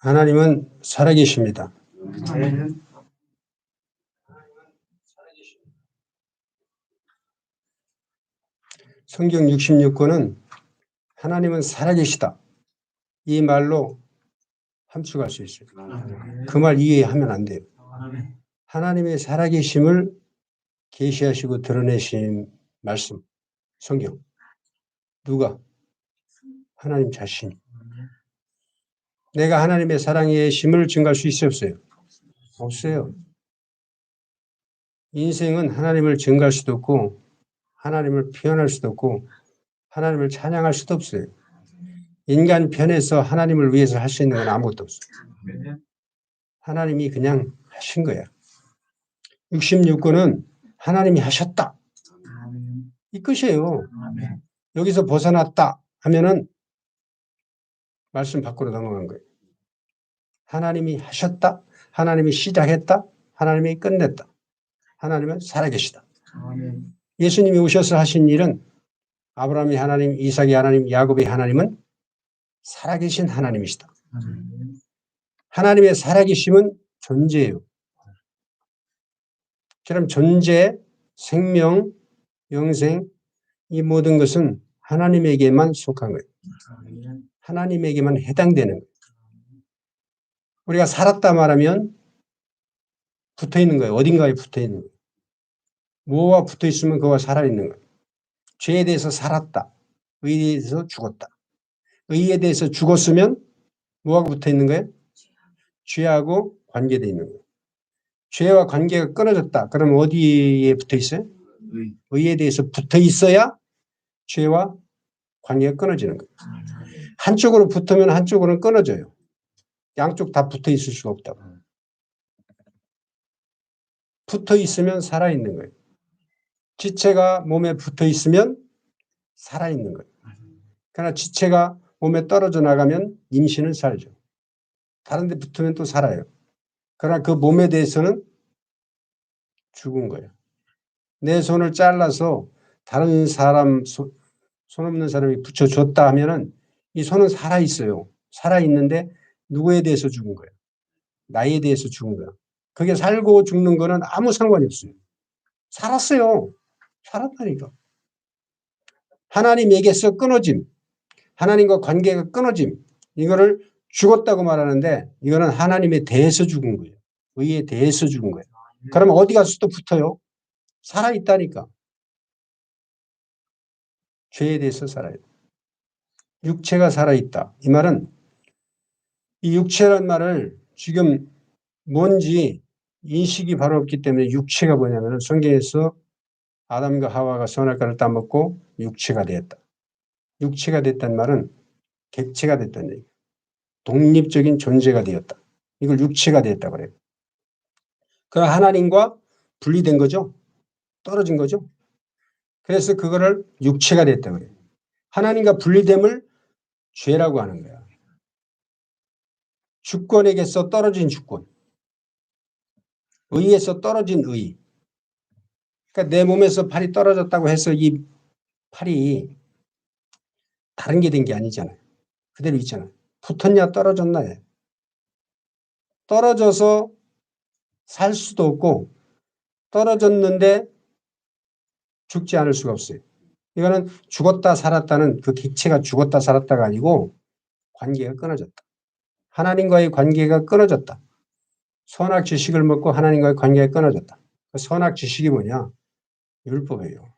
하나님은 살아계십니다. 성경 66권은 하나님은 살아계시다. 이 말로 함축할 수 있어요. 그 말 이해하면 안 돼요. 하나님의 살아계심을 계시하시고 드러내신 말씀, 성경. 누가? 하나님 자신이. 내가 하나님의 사랑의 심을 증가할 수 있어요, 없어요? 없어요. 인생은 하나님을 증가할 수도 없고 하나님을 표현할 수도 없고 하나님을 찬양할 수도 없어요. 인간 편에서 하나님을 위해서 할 수 있는 건 아무것도 없어요. 하나님이 그냥 하신 거야. 66권은 하나님이 하셨다. 이 끝이에요. 여기서 벗어났다 하면은 말씀 밖으로 넘어간 거예요. 하나님이 하셨다. 하나님이 시작했다. 하나님이 끝냈다. 하나님은 살아계시다. 예수님이 오셔서 하신 일은 아브라함이 하나님, 이삭이 하나님, 야곱이 하나님은 살아계신 하나님이시다. 하나님의 살아계심은 존재예요. 그럼 존재, 생명, 영생 이 모든 것은 하나님에게만 속한 거예요. 하나님에게만 해당되는 거예요. 우리가 살았다 말하면 붙어 있는 거예요. 어딘가에 붙어 있는 거예요. 뭐와 붙어 있으면 그거가 살아있는 거예요. 죄에 대해서 살았다. 의에 대해서 죽었다. 의에 대해서 죽었으면 뭐하고 붙어 있는 거예요? 죄하고 관계되어 있는 거예요. 죄와 관계가 끊어졌다. 그럼 어디에 붙어 있어요? 의에 대해서 붙어 있어야 죄와 관계가 끊어지는 거예요. 한쪽으로 붙으면 한쪽으로는 끊어져요. 양쪽 다 붙어 있을 수가 없다고. 붙어 있으면 살아있는 거예요. 지체가 몸에 붙어 있으면 살아있는 거예요. 그러나 지체가 몸에 떨어져 나가면 임신은 살죠. 다른 데 붙으면 또 살아요. 그러나 그 몸에 대해서는 죽은 거예요. 내 손을 잘라서 다른 사람, 손 없는 사람이 붙여줬다 하면은 이 손은 살아있어요. 살아있는데 누구에 대해서 죽은 거예요? 나에 대해서 죽은 거예요. 그게 살고 죽는 거는 아무 상관이 없어요. 살았어요. 살았다니까. 하나님에게서 끊어짐, 하나님과 관계가 끊어짐, 이거를 죽었다고 말하는데 이거는 하나님에 대해서 죽은 거예요. 의에 대해서 죽은 거예요. 그러면 어디 가서 또 붙어요? 살아있다니까. 죄에 대해서 살아요. 육체가 살아있다. 이 말은 이 육체란 말을 지금 뭔지 인식이 바로 없기 때문에 육체가 뭐냐면 성경에서 아담과 하와가 선악과를 따먹고 육체가 되었다. 육체가 됐다는 말은 객체가 됐다는 얘기예요. 독립적인 존재가 되었다. 이걸 육체가 되었다고 그래요. 그 하나님과 분리된 거죠. 떨어진 거죠. 그래서 그거를 육체가 됐다고 그래요. 하나님과 분리됨을 죄라고 하는 거야. 주권에게서 떨어진 주권. 의에서 떨어진 의. 그러니까 내 몸에서 팔이 떨어졌다고 해서 이 팔이 다른 게 된 게 아니잖아요. 그대로 있잖아요. 붙었냐 떨어졌나 해. 떨어져서 살 수도 없고 떨어졌는데 죽지 않을 수가 없어요. 이거는 죽었다 살았다는 그 객체가 죽었다 살았다가 아니고 관계가 끊어졌다. 하나님과의 관계가 끊어졌다. 선악 지식을 먹고 하나님과의 관계가 끊어졌다. 그 선악 지식이 뭐냐? 율법이에요.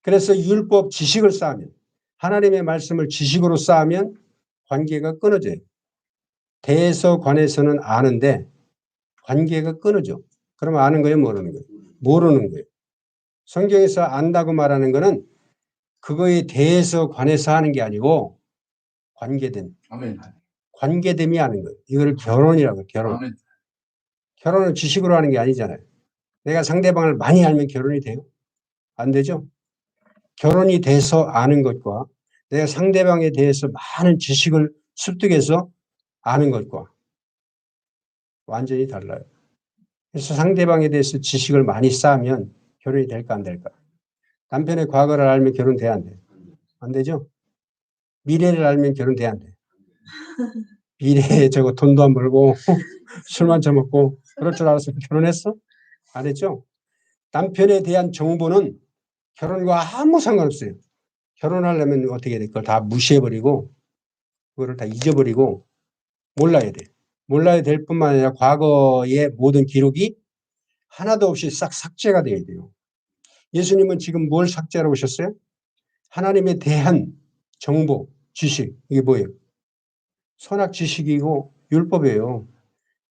그래서 율법 지식을 쌓으면 하나님의 말씀을 지식으로 쌓으면 관계가 끊어져요. 대에서 관에서는 아는데 관계가 끊어져. 그러면 아는 거예요? 모르는 거예요? 모르는 거예요. 성경에서 안다고 말하는 거는 그거에 대해서 관해서 하는 게 아니고 관계됨. 아멘. 관계됨이 아는 거예요. 이걸 결혼이라고 해요. 결혼. 아멘. 결혼은 지식으로 하는 게 아니잖아요. 내가 상대방을 많이 알면 결혼이 돼요? 안 되죠? 결혼이 돼서 아는 것과 내가 상대방에 대해서 많은 지식을 습득해서 아는 것과 완전히 달라요. 그래서 상대방에 대해서 지식을 많이 쌓으면 결혼이 될까 안 될까? 남편의 과거를 알면 결혼 돼야 안 돼요? 안 되죠? 미래를 알면 결혼 돼야 안 돼요? 미래에 저거 돈도 안 벌고 술만 처먹고 그럴 줄 알았으면 결혼했어? 안 했죠? 남편에 대한 정보는 결혼과 아무 상관없어요. 결혼하려면 어떻게 해야 돼? 그걸 다 무시해버리고 그거를 다 잊어버리고 몰라야 돼. 몰라야 될 뿐만 아니라 과거의 모든 기록이 하나도 없이 싹 삭제가 돼야 돼요. 예수님은 지금 뭘 삭제하러 오셨어요? 하나님에 대한 정보, 지식, 이게 뭐예요? 선악 지식이고 율법이에요.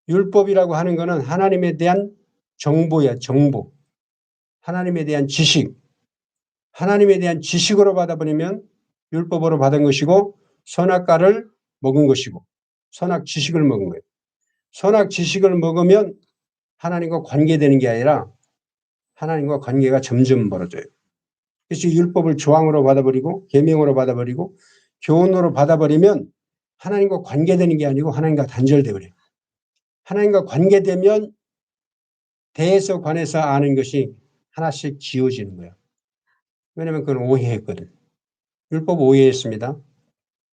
율법이라고 하는 거는 하나님에 대한 정보야, 정보. 하나님에 대한 지식. 하나님에 대한 지식으로 받아버리면 율법으로 받은 것이고 선악과를 먹은 것이고 선악 지식을 먹은 거예요. 선악 지식을 먹으면 하나님과 관계되는 게 아니라 하나님과 관계가 점점 멀어져요. 그래서 율법을 조항으로 받아버리고 계명으로 받아버리고 교훈으로 받아버리면 하나님과 관계되는 게 아니고 하나님과 단절돼 버려요. 하나님과 관계되면 대에서 관해서 아는 것이 하나씩 지워지는 거예요. 왜냐하면 그건 오해했거든. 율법 오해했습니다.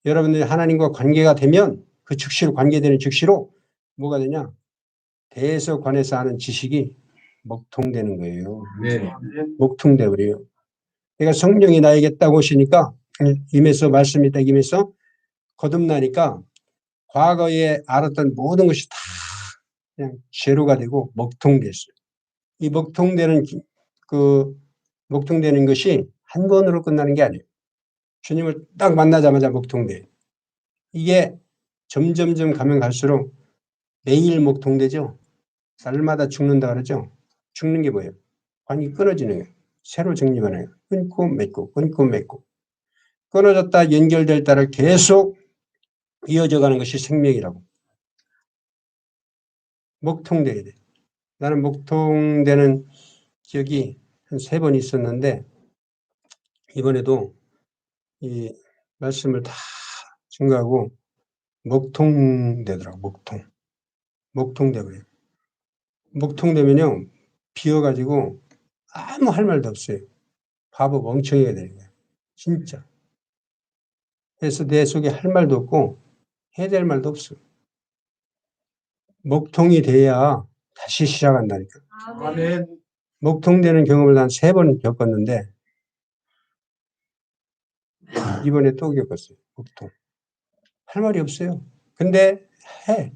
여러분들이 하나님과 관계가 되면 그 즉시로 관계되는 즉시로 뭐가 되냐? 대에서 관해서 아는 지식이 먹통되는 거예요. 네. 먹통돼 버려요. 그러니까 성령이 나에게 딱 오시니까 임해서 말씀이 딱 임해서 거듭나니까 과거에 알았던 모든 것이 다 그냥 제로가 되고 먹통됐어요. 이 먹통되는 것이 한 번으로 끝나는 게 아니에요. 주님을 딱 만나자마자 먹통돼. 이게 점점점 가면 갈수록 매일 먹통되죠. 날마다 죽는다 그러죠. 죽는 게 뭐예요? 관이 끊어지는 거예요. 새로 정립하는 거예요. 끊고 맺고 끊고 맺고. 끊어졌다 연결될 따라 계속 이어져 가는 것이 생명이라고. 먹통돼야 돼. 나는 먹통되는 기억이 한 3번 있었는데 이번에도 이 말씀을 다 증거하고 먹통되더라고. 먹통되고요. 먹통되면요 비어가지고 아무 할 말도 없어요. 바보 멍청이가 되는 거예요. 진짜. 그래서 내 속에 할 말도 없고 해야 될 말도 없어요. 먹통이 돼야 다시 시작한다니까. 아멘. 먹통되는 경험을 난 3번 겪었는데 이번에 또 겪었어요. 먹통. 할 말이 없어요. 근데 해.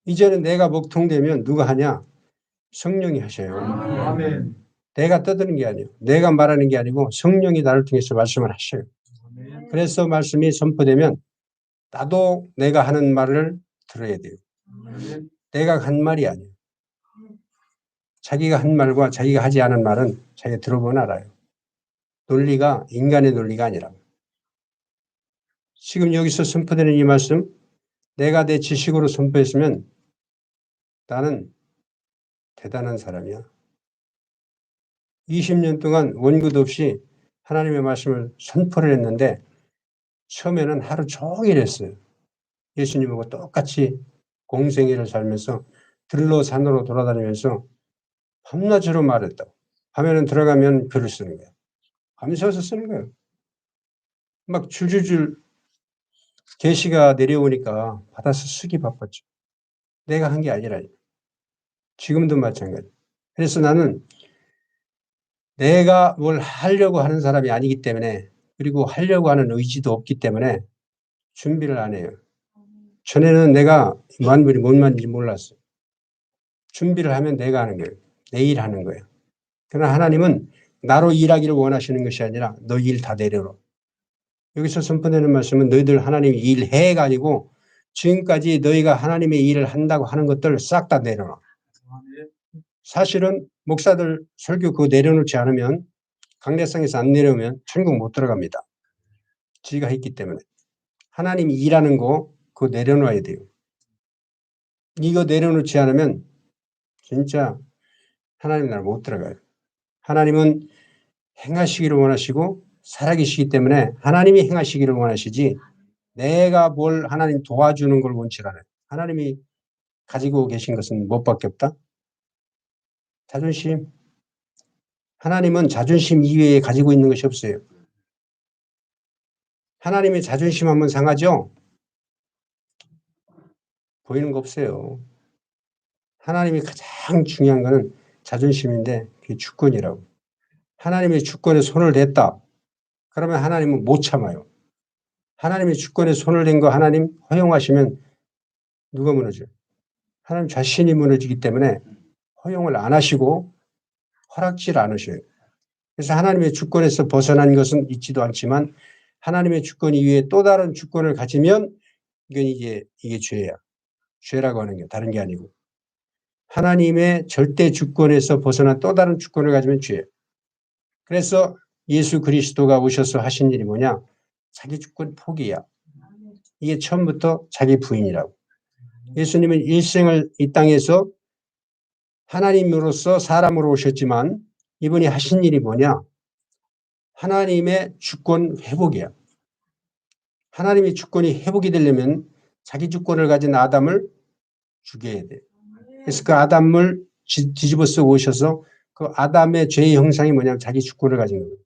이제는 내가 먹통되면 누가 하냐? 성령이 하셔요. 아멘. 내가 떠드는 게 아니에요. 내가 말하는 게 아니고 성령이 나를 통해서 말씀을 하셔요. 아멘. 그래서 말씀이 선포되면 나도 내가 하는 말을 들어야 돼요. 아멘. 내가 한 말이 아니에요. 자기가 한 말과 자기가 하지 않은 말은 자기가 들어보면 알아요. 논리가 인간의 논리가 아니라고. 지금 여기서 선포되는 이 말씀 내가 내 지식으로 선포했으면 나는 대단한 사람이야. 20년 동안 원고도 없이 하나님의 말씀을 선포를 했는데 처음에는 하루 종일 했어요. 예수님하고 똑같이 공생애를 살면서 들로 산으로 돌아다니면서 밤낮으로 말했다고. 밤에는 들어가면 글을 쓰는 거예요. 밤새워서 쓰는 거예요. 막 줄줄줄 계시가 내려오니까 받아서 쓰기 바빴죠. 내가 한 게 아니라 지금도 마찬가지. 그래서 나는 내가 뭘 하려고 하는 사람이 아니기 때문에 그리고 하려고 하는 의지도 없기 때문에 준비를 안 해요. 전에는 내가 만물이 뭔 말인지 몰랐어요. 준비를 하면 내가 하는 거예요. 내일 하는 거예요. 그러나 하나님은 나로 일하기를 원하시는 것이 아니라 너 일 다 내려라. 여기서 선포되는 말씀은 너희들 하나님이 일해가 아니고 지금까지 너희가 하나님의 일을 한다고 하는 것들 싹 다 내려라. 사실은 목사들 설교 그거 내려놓지 않으면 강대상에서 안 내려오면 천국 못 들어갑니다. 지가 했기 때문에. 하나님이 일하는 거 그거 내려놔야 돼요. 이거 내려놓지 않으면 진짜 하나님 나라 못 들어가요. 하나님은 행하시기를 원하시고 살아계시기 때문에 하나님이 행하시기를 원하시지 내가 뭘 하나님 도와주는 걸 원치 않아요. 하나님이 가지고 계신 것은 무엇밖에 없다? 자존심. 하나님은 자존심 이외에 가지고 있는 것이 없어요. 하나님의 자존심 한번 상하죠? 보이는 거 없어요. 하나님이 가장 중요한 거는 자존심인데 그게 주권이라고. 하나님의 주권에 손을 댔다. 그러면 하나님은 못 참아요. 하나님의 주권에 손을 댄 거 하나님 허용하시면 누가 무너져요? 하나님 자신이 무너지기 때문에 허용을 안 하시고 허락질 않으셔요. 그래서 하나님의 주권에서 벗어난 것은 있지도 않지만 하나님의 주권 이외에 또 다른 주권을 가지면 이건 이게 죄야. 죄라고 하는 게 다른 게 아니고 하나님의 절대 주권에서 벗어난 또 다른 주권을 가지면 죄예요. 그래서 예수 그리스도가 오셔서 하신 일이 뭐냐? 자기 주권 포기야. 이게 처음부터 자기 부인이라고. 예수님은 일생을 이 땅에서 하나님으로서 사람으로 오셨지만 이분이 하신 일이 뭐냐? 하나님의 주권 회복이야. 하나님의 주권이 회복이 되려면 자기 주권을 가진 아담을 죽여야 돼. 그래서 그 아담을 뒤집어 쓰고 오셔서 그 아담의 죄의 형상이 뭐냐면 자기 주권을 가진 거예요.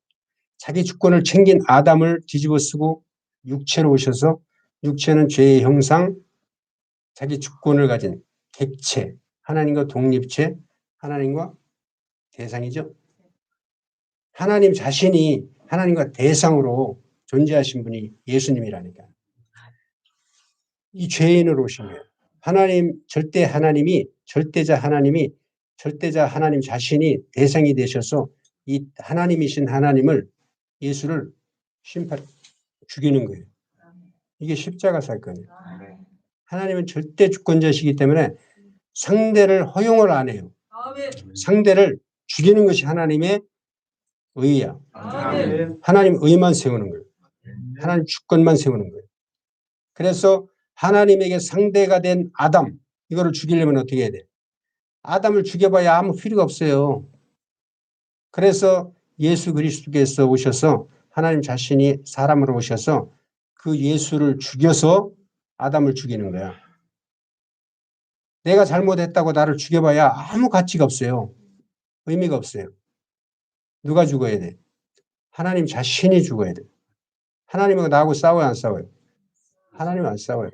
자기 주권을 챙긴 아담을 뒤집어 쓰고 육체로 오셔서 육체는 죄의 형상, 자기 주권을 가진 객체, 하나님과 독립체, 하나님과 대상이죠. 하나님 자신이 하나님과 대상으로 존재하신 분이 예수님이라니까. 이 죄인으로 오신 거예요. 하나님, 절대자 하나님 자신이 대상이 되셔서 이 하나님이신 하나님을 예수를 죽이는 거예요. 이게 십자가 사건이에요. 하나님은 절대 주권자시기 때문에 상대를 허용을 안 해요. 상대를 죽이는 것이 하나님의 의야. 하나님 의만 세우는 거예요. 하나님 주권만 세우는 거예요. 그래서 하나님에게 상대가 된 아담, 이거를 죽이려면 어떻게 해야 돼? 아담을 죽여봐야 아무 필요가 없어요. 그래서 예수 그리스도께서 오셔서 하나님 자신이 사람으로 오셔서 그 예수를 죽여서 아담을 죽이는 거야. 내가 잘못했다고 나를 죽여봐야 아무 가치가 없어요. 의미가 없어요. 누가 죽어야 돼? 하나님 자신이 죽어야 돼. 하나님하고 나하고 싸워요, 안 싸워요? 하나님은 안 싸워요.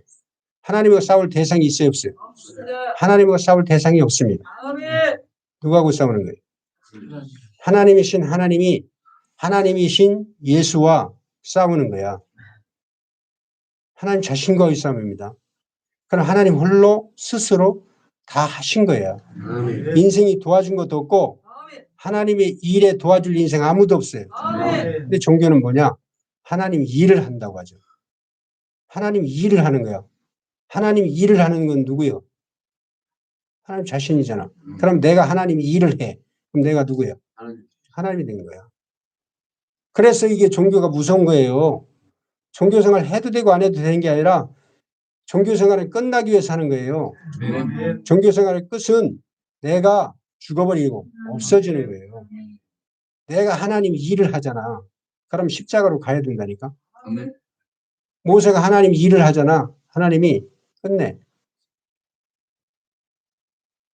하나님하고 싸울 대상이 있어요, 없어요? 하나님하고 싸울 대상이 없습니다. 누구하고 싸우는 거예요? 하나님이신 예수와 싸우는 거야. 하나님 자신과의 싸움입니다. 그럼 하나님 홀로 스스로 다 하신 거예요. 인생이 도와준 것도 없고 하나님의 일에 도와줄 인생 아무도 없어요. 근데 종교는 뭐냐? 하나님 일을 한다고 하죠. 하나님 일을 하는 거야. 하나님 일을 하는 건 누구요? 하나님 자신이잖아. 그럼 내가 하나님 일을 해. 그럼 내가 누구야? 하나님이 된 거야. 그래서 이게 종교가 무서운 거예요. 종교생활 해도 되고 안 해도 되는 게 아니라 종교생활은 끝나기 위해서 하는 거예요. 종교생활의 끝은 내가 죽어버리고 없어지는 거예요. 내가 하나님 일을 하잖아. 그럼 십자가로 가야 된다니까. 모세가 하나님 일을 하잖아. 하나님이 끝내.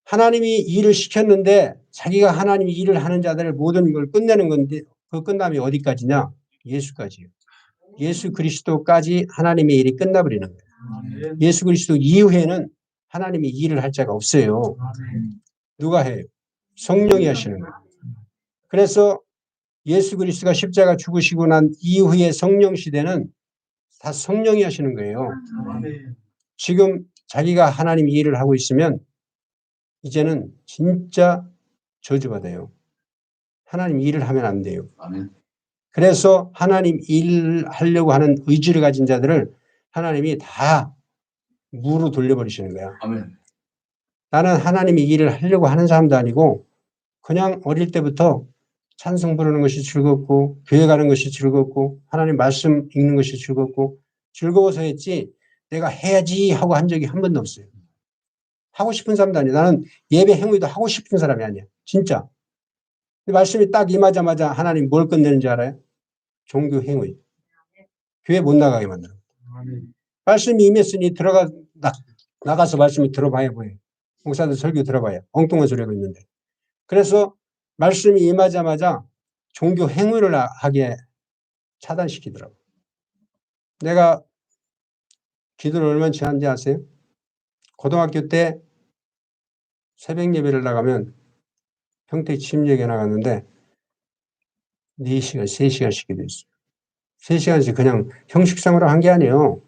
하나님이 일을 시켰는데 자기가 하나님 일을 하는 자들을 모든 걸 끝내는 건데 그 끝남이 어디까지냐? 예수까지요. 예수 그리스도까지 하나님의 일이 끝나버리는 거예요. 예수 그리스도 이후에는 하나님이 일을 할 자가 없어요. 누가 해요? 성령이 하시는 거예요. 그래서 예수 그리스도가 십자가 죽으시고 난 이후의 성령 시대는 다 성령이 하시는 거예요. 지금 자기가 하나님 일을 하고 있으면 이제는 진짜 저주받아요. 하나님 일을 하면 안 돼요. 그래서 하나님 일을 하려고 하는 의지를 가진 자들을 하나님이 다 무로 돌려버리시는 거야. 나는 하나님이 일을 하려고 하는 사람도 아니고 그냥 어릴 때부터 찬송 부르는 것이 즐겁고 교회 가는 것이 즐겁고 하나님 말씀 읽는 것이 즐겁고 즐거워서 했지 내가 해야지 하고 한 적이 한 번도 없어요. 하고 싶은 사람도 아니야. 나는 예배 행위도 하고 싶은 사람이 아니야. 진짜. 말씀이 딱 임하자마자 하나님 뭘 끝내는지 알아요? 종교 행위. 교회 못 나가게 만들어. 말씀이 임했으니 나가서 말씀이 들어봐야 보여요. 목사들 설교 들어봐야. 엉뚱한 소리 하고 있는데. 그래서 말씀이 임하자마자 종교 행위를 하게 차단시키더라고. 내가 기도를 얼마나 하는지 아세요? 고등학교 때 새벽 예배를 나가면 평택 침례에 나갔는데 4시간, 3시간씩 기도했어요. 3시간씩 그냥 형식상으로 한 게 아니에요.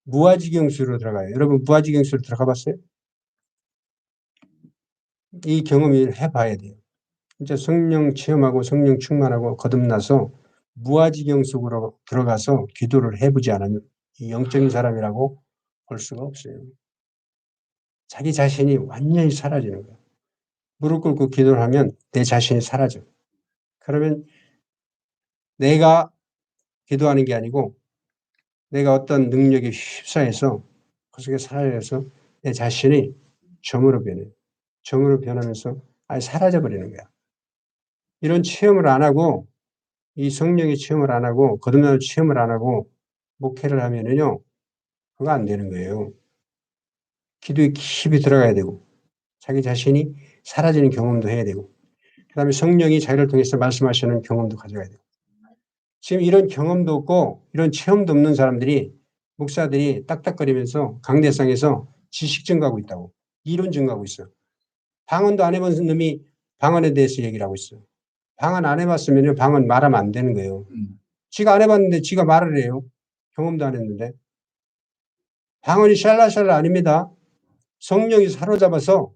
무아지경수로 들어가요. 여러분 무아지경수로 들어가 봤어요? 이 경험을 해봐야 돼요. 진짜 성령 체험하고 성령 충만하고 거듭나서 무아지경 속으로 들어가서 기도를 해보지 않으면 이 영적인 사람이라고 볼 수가 없어요. 자기 자신이 완전히 사라지는 거예요. 무릎 꿇고 기도를 하면 내 자신이 사라져. 그러면 내가 기도하는 게 아니고 내가 어떤 능력에 휩싸여서 그 속에 사라져서 내 자신이 점으로 변해요. 점으로 변하면서 아예 사라져버리는 거야. 이런 체험을 안 하고 이 성령의 체험을 안 하고 거듭나는 체험을 안 하고 목회를 하면은요 그거 안 되는 거예요. 기도에 깊이 들어가야 되고 자기 자신이 사라지는 경험도 해야 되고 그다음에 성령이 자기를 통해서 말씀하시는 경험도 가져가야 되고 지금 이런 경험도 없고 이런 체험도 없는 사람들이 목사들이 딱딱거리면서 강대상에서 지식 증가하고 있다고 이론 증가하고 있어요. 방언도 안 해본 놈이 방언에 대해서 얘기를 하고 있어요. 방언 안 해봤으면 방언 말하면 안 되는 거예요. 지가 안 해봤는데 지가 말을 해요. 경험도 안 했는데. 방언이 샬라샬라 아닙니다. 성령이 사로잡아서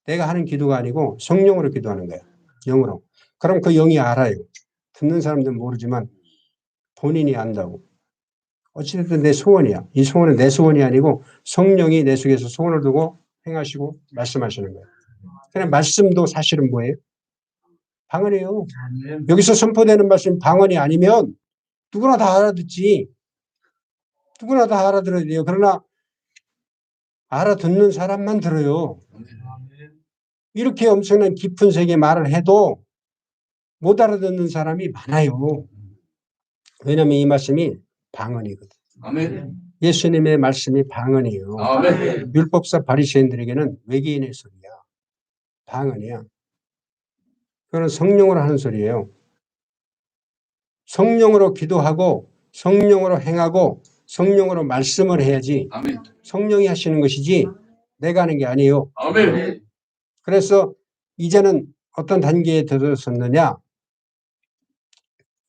내가 하는 기도가 아니고 성령으로 기도하는 거예요. 영으로. 그럼 그 영이 알아요. 듣는 사람들은 모르지만 본인이 안다고. 어찌됐든 내 소원이야. 이 소원은 내 소원이 아니고 성령이 내 속에서 소원을 두고 행하시고 말씀하시는 거예요. 그냥 말씀도 사실은 뭐예요? 방언이에요. 여기서 선포되는 말씀 방언이 아니면 누구나 다 알아듣지. 누구나 다 알아들어야 돼요. 그러나 알아듣는 사람만 들어요. 이렇게 엄청난 깊은 세계 말을 해도 못 알아듣는 사람이 많아요. 왜냐하면 이 말씀이 방언이거든. 아멘. 예수님의 말씀이 방언이에요. 아멘. 율법사 바리새인들에게는 외계인의 소리야. 방언이야. 그건 성령으로 하는 소리예요. 성령으로 기도하고 성령으로 행하고 성령으로 말씀을 해야지 아멘. 성령이 하시는 것이지 내가 하는 게 아니에요. 아멘. 그래서 이제는 어떤 단계에 들어섰느냐?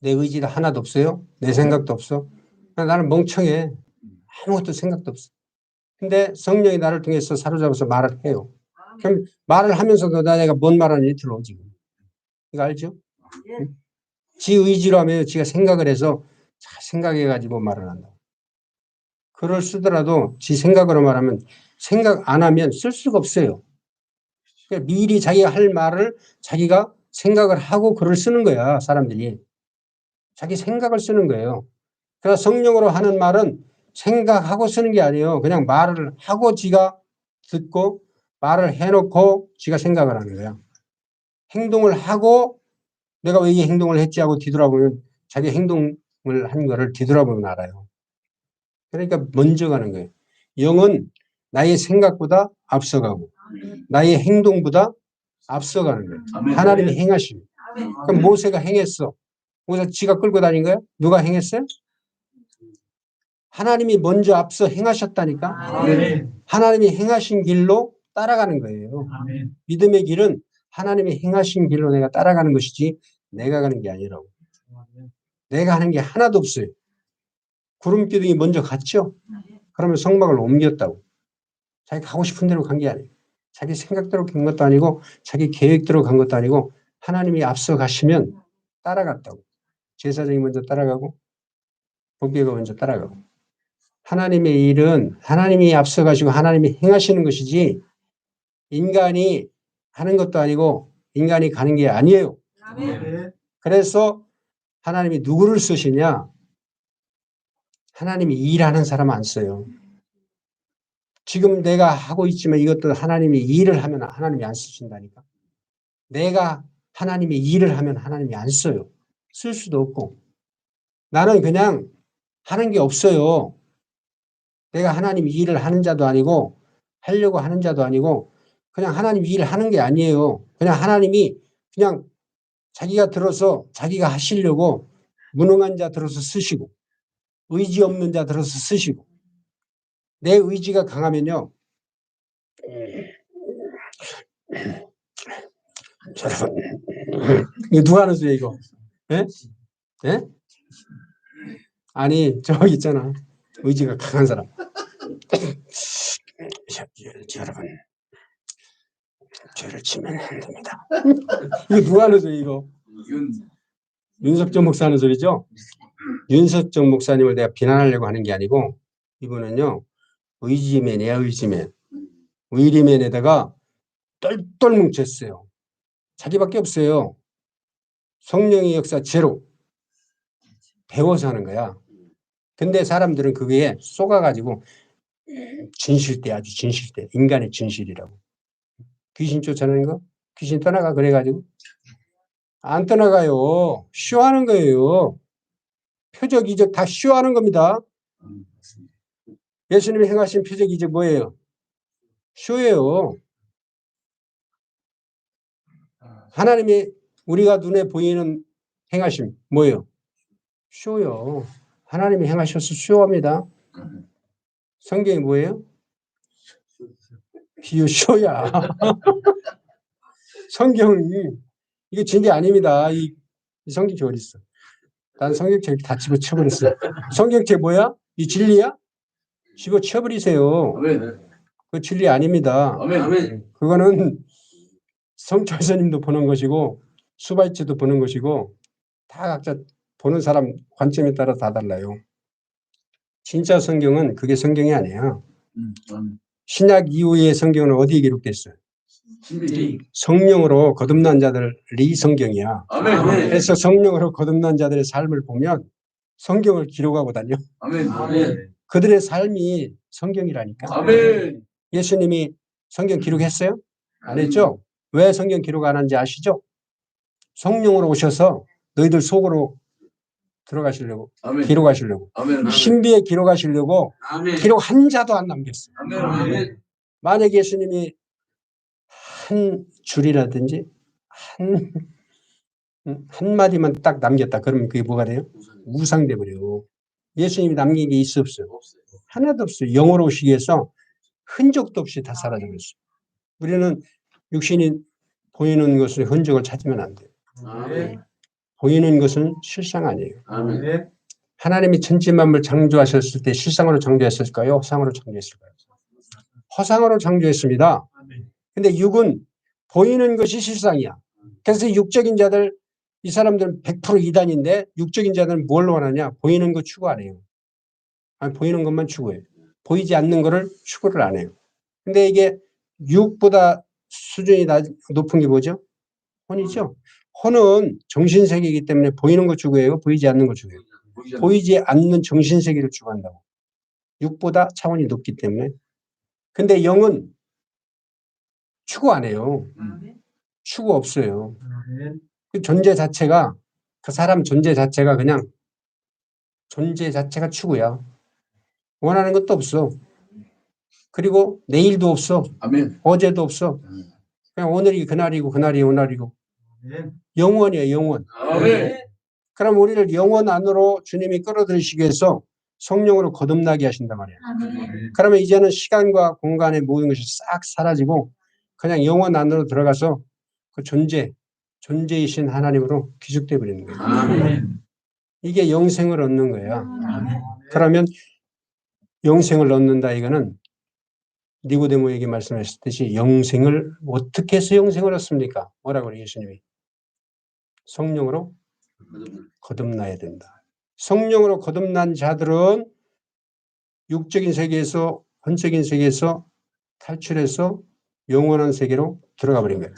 내 의지도 하나도 없어요. 내 생각도 없어. 나는 멍청해. 아무것도 생각도 없어. 근데 성령이 나를 통해서 사로잡아서 말을 해요. 그럼 말을 하면서도 내가 뭔 말하는지 들어 지금. 이거 알죠? 응? 지 의지로 하면 지가 생각을 해서 생각해가지고 말을 한다고. 글을 쓰더라도 지 생각으로 말하면 생각 안 하면 쓸 수가 없어요. 그러니까 미리 자기가 할 말을 자기가 생각을 하고 글을 쓰는 거야, 사람들이. 자기 생각을 쓰는 거예요. 그러나 성령으로 하는 말은 생각하고 쓰는 게 아니에요. 그냥 말을 하고 지가 듣고 말을 해놓고 지가 생각을 하는 거야. 행동을 하고 내가 왜 이 행동을 했지 하고 뒤돌아보면 자기 행동을 한 거를 뒤돌아보면 알아요. 그러니까 먼저 가는 거예요. 영은 나의 생각보다 앞서가고 나의 행동보다 앞서가는 거예요. 아멘. 하나님이 행하시는. 그럼 모세가 행했어. 모세 지가 끌고 다닌 거야? 누가 행했어요? 하나님이 먼저 앞서 행하셨다니까. 아멘. 하나님이 행하신 길로 따라가는 거예요. 아멘. 믿음의 길은 하나님이 행하신 길로 내가 따라가는 것이지 내가 가는 게 아니라고. 내가 하는 게 하나도 없어요. 구름 기둥이 먼저 갔죠? 그러면 성막을 옮겼다고. 자기 가고 싶은 대로 간 게 아니에요. 자기 생각대로 간 것도 아니고 자기 계획대로 간 것도 아니고 하나님이 앞서 가시면 따라갔다고. 제사장이 먼저 따라가고 법궤가 먼저 따라가고. 하나님의 일은 하나님이 앞서 가시고 하나님이 행하시는 것이지 인간이 하는 것도 아니고 인간이 가는 게 아니에요. 아멘. 그래서 하나님이 누구를 쓰시냐? 하나님이 일하는 사람 안 써요. 지금 내가 하고 있지만 이것도 하나님이 일을 하면 하나님이 안 쓰신다니까. 내가 하나님이 일을 하면 하나님이 안 써요. 쓸 수도 없고. 나는 그냥 하는 게 없어요. 내가 하나님 일을 하는 자도 아니고 하려고 하는 자도 아니고 그냥 하나님 일을 하는 게 아니에요. 그냥 하나님이 그냥 자기가 들어서 자기가 하시려고 무능한 자 들어서 쓰시고 의지 없는 자 들어서 쓰시고 내 의지가 강하면요. 여러분, 이거 누가 하는 소리야 이거? 예? 예? 아니 저기 있잖아. 의지가 강한 사람. 여러분, 죄를 지면 안 됩니다. 이거 누가 하는 소리 이거? 윤석정 목사 하는 소리죠? 윤석정 목사님을 내가 비난하려고 하는 게 아니고 이분은요. 의지맨이야 의지맨. 의리맨에다가 똘똘 뭉쳤어요. 자기밖에 없어요. 성령의 역사 제로. 배워서 하는 거야. 근데 사람들은 그게 속아가지고 진실대 아주 진실대. 인간의 진실이라고. 귀신 쫓아내는 거? 귀신 떠나가 그래가지고 안 떠나가요. 쇼하는 거예요. 표적 이적 다 쇼하는 겁니다. 예수님이 행하신 표적 이적 뭐예요? 쇼예요. 하나님이 우리가 눈에 보이는 행하심 뭐예요? 쇼요. 하나님이 행하셔서 쇼합니다. 성경이 뭐예요? 비유 쇼야. 성경이 이게 진리 아닙니다. 이 성경책 어디 있어? 난 성경책 다 집어쳐버렸어. 성경책 뭐야? 이 진리야? 집어쳐버리세요. 그 진리 아닙니다. 그거는 성철스님도 보는 것이고 수바이치도 보는 것이고 다 각자 보는 사람 관점에 따라 다 달라요. 진짜 성경은 그게 성경이 아니에요. 신약 이후의 성경은 어디에 기록됐어요? 성령으로 거듭난 자들이 성경이야. 그래서 성령으로 거듭난 자들의 삶을 보면 성경을 기록하고 다녀. 그들의 삶이 성경이라니까. 예수님이 성경 기록했어요? 안 했죠? 왜 성경 기록 안 한지 아시죠? 성령으로 오셔서 너희들 속으로 들어가시려고, 기록하시려고. 신비에 기록하시려고 기록 한 자도 안 남겼어요. 만약 예수님이 한 줄이라든지 한 마디만 딱 남겼다. 그러면 그게 뭐가 돼요? 우상돼 버려요. 예수님이 남긴 게 있어 없어요? 하나도 없어요. 영으로 오시기 위해서 흔적도 없이 다 사라져버렸어요. 우리는 육신이 보이는 것의 흔적을 찾으면 안 돼요. 보이는 것은 실상 아니에요. 하나님이 천지만물 창조하셨을 때 실상으로 창조했을까요? 허상으로 창조했을까요? 허상으로 창조했습니다. 근데 육은 보이는 것이 실상이야. 그래서 육적인 자들, 이 사람들은 100% 이단인데 육적인 자들은 뭘 원하냐? 보이는 거 추구 안 해요. 아니, 보이는 것만 추구해요. 보이지 않는 거를 추구를 안 해요. 근데 이게 육보다 수준이 높은 게 뭐죠? 혼이죠. 혼은 정신세계이기 때문에 보이는 거 추구해요? 보이지 않는 거 추구해요? 보이지 않는 정신세계를 추구한다고. 육보다 차원이 높기 때문에. 근데 영은 추구 안 해요. 추구 없어요. 그 존재 자체가, 그 사람 존재 자체가 그냥 존재 자체가 추구야. 원하는 것도 없어. 그리고 내일도 없어. 어제도 없어. 그냥 오늘이 그날이고 그날이 오늘이고. 영원이야, 영원. 그럼 우리를 영원 안으로 주님이 끌어들이시기 위해서 성령으로 거듭나게 하신단 말이야. 그러면 이제는 시간과 공간의 모든 것이 싹 사라지고 그냥 영원 안으로 들어가서 그 존재이신 하나님으로 귀속돼 버리는 거예요. 이게 영생을 얻는 거예요. 그러면 영생을 얻는다 이거는 니고데모에게 말씀하셨듯이 영생을 어떻게 해서 영생을 얻습니까? 뭐라고 그래요 예수님이? 성령으로 거듭나야 된다. 성령으로 거듭난 자들은 육적인 세계에서 혼적인 세계에서 탈출해서 영원한 세계로 들어가 버린 거예요.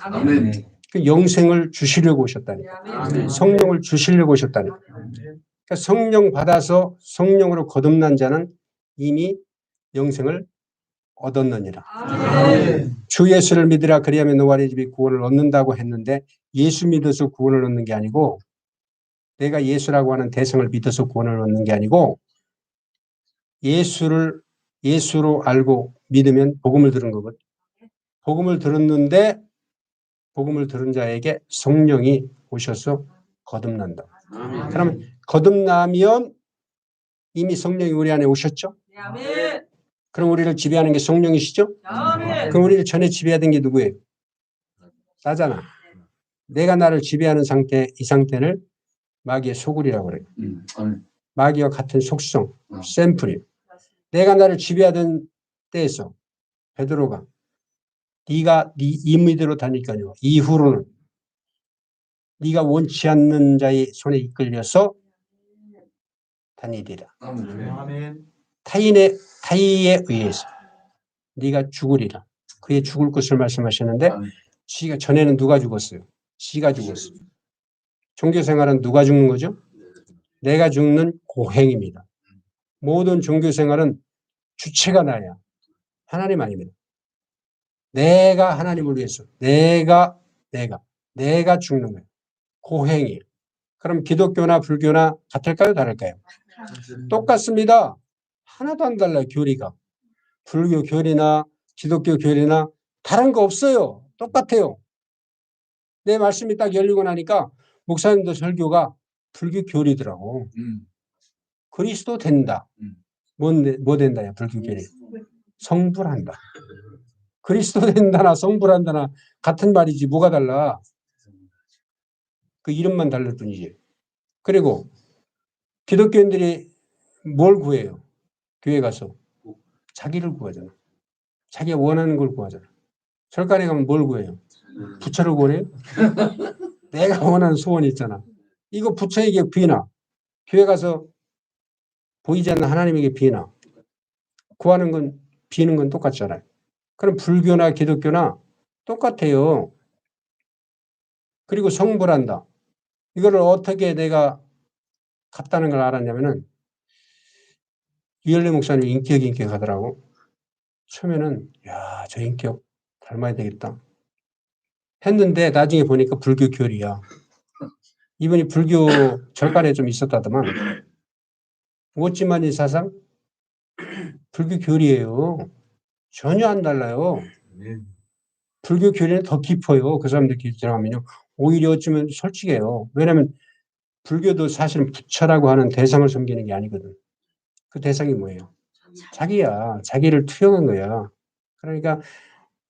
그 영생을 주시려고 오셨다니까. 성령을 주시려고 오셨다니까. 그러니까 성령 받아서 성령으로 거듭난 자는 이미 영생을 얻었느니라. 주 예수를 믿으라 그리하면 너와 네 집이 구원을 얻는다고 했는데 예수 믿어서 구원을 얻는 게 아니고 내가 예수라고 하는 대성을 믿어서 구원을 얻는 게 아니고 예수로 알고 믿으면 복음을 들은 거거든. 복음을 들었는데 복음을 들은 자에게 성령이 오셔서 거듭난다. 그러면 거듭나면 이미 성령이 우리 안에 오셨죠? 그럼 우리를 지배하는 게 성령이시죠? 아멘. 그럼 우리를 전에 지배하던 게 누구예요? 나잖아. 내가 나를 지배하는 상태, 이 상태를 마귀의 소굴이라고 그래요. 아멘. 마귀와 같은 속성, 샘플이에요. 내가 나를 지배하던 때에서 베드로가 네가 네 임의대로 다니까요. 이후로는 네가 원치 않는 자의 손에 이끌려서 다니리라. 아멘. 아멘. 타인에 의해서 네가 죽으리라. 그의 죽을 것을 말씀하시는데 아멘. 지가 전에는 누가 죽었어요? 지가 죽었어요. 종교 생활은 누가 죽는 거죠? 내가 죽는 고행입니다. 모든 종교 생활은 주체가 나야. 하나님 아닙니다. 내가 하나님을 위해서 내가 죽는 거예요. 고행이에요. 그럼 기독교나 불교나 같을까요? 다를까요? 똑같습니다. 하나도 안 달라요. 교리가. 불교 교리나 기독교 교리나 다른 거 없어요. 똑같아요. 내 말씀이 딱 열리고 나니까 목사님들 설교가 불교 교리더라고. 그리스도 된다. 뭐 된다야 불교 교리. 성불한다. 그리스도 된다나 성불한다나 같은 말이지 뭐가 달라. 그 이름만 다를 뿐이지. 그리고 기독교인들이 뭘 구해요? 교회 가서 자기를 구하잖아. 자기가 원하는 걸 구하잖아. 절간에 가면 뭘 구해요? 부처를 구해요? 내가 원하는 소원이 있잖아. 이거 부처에게 비나 교회 가서 보이지 않는 하나님에게 비나 구하는 건 비는 건 똑같잖아요. 그럼 불교나 기독교나 똑같아요. 그리고 성불한다. 이거를 어떻게 내가 같다는 걸 알았냐면은 유열래 목사님 인격 하더라고. 처음에는 야, 저 인격 닮아야 되겠다 했는데 나중에 보니까 불교 교리야. 이분이 불교 절간에 좀 있었다더만. 오찌만이 사상 불교 교리예요. 전혀 안 달라요. 불교 교리는 더 깊어요. 그 사람들끼리 들어가면요. 오히려 어쩌면 솔직해요. 왜냐하면 불교도 사실은 부처라고 하는 대상을 섬기는 게 아니거든. 그 대상이 뭐예요? 자기야. 자기를 투영한 거야. 그러니까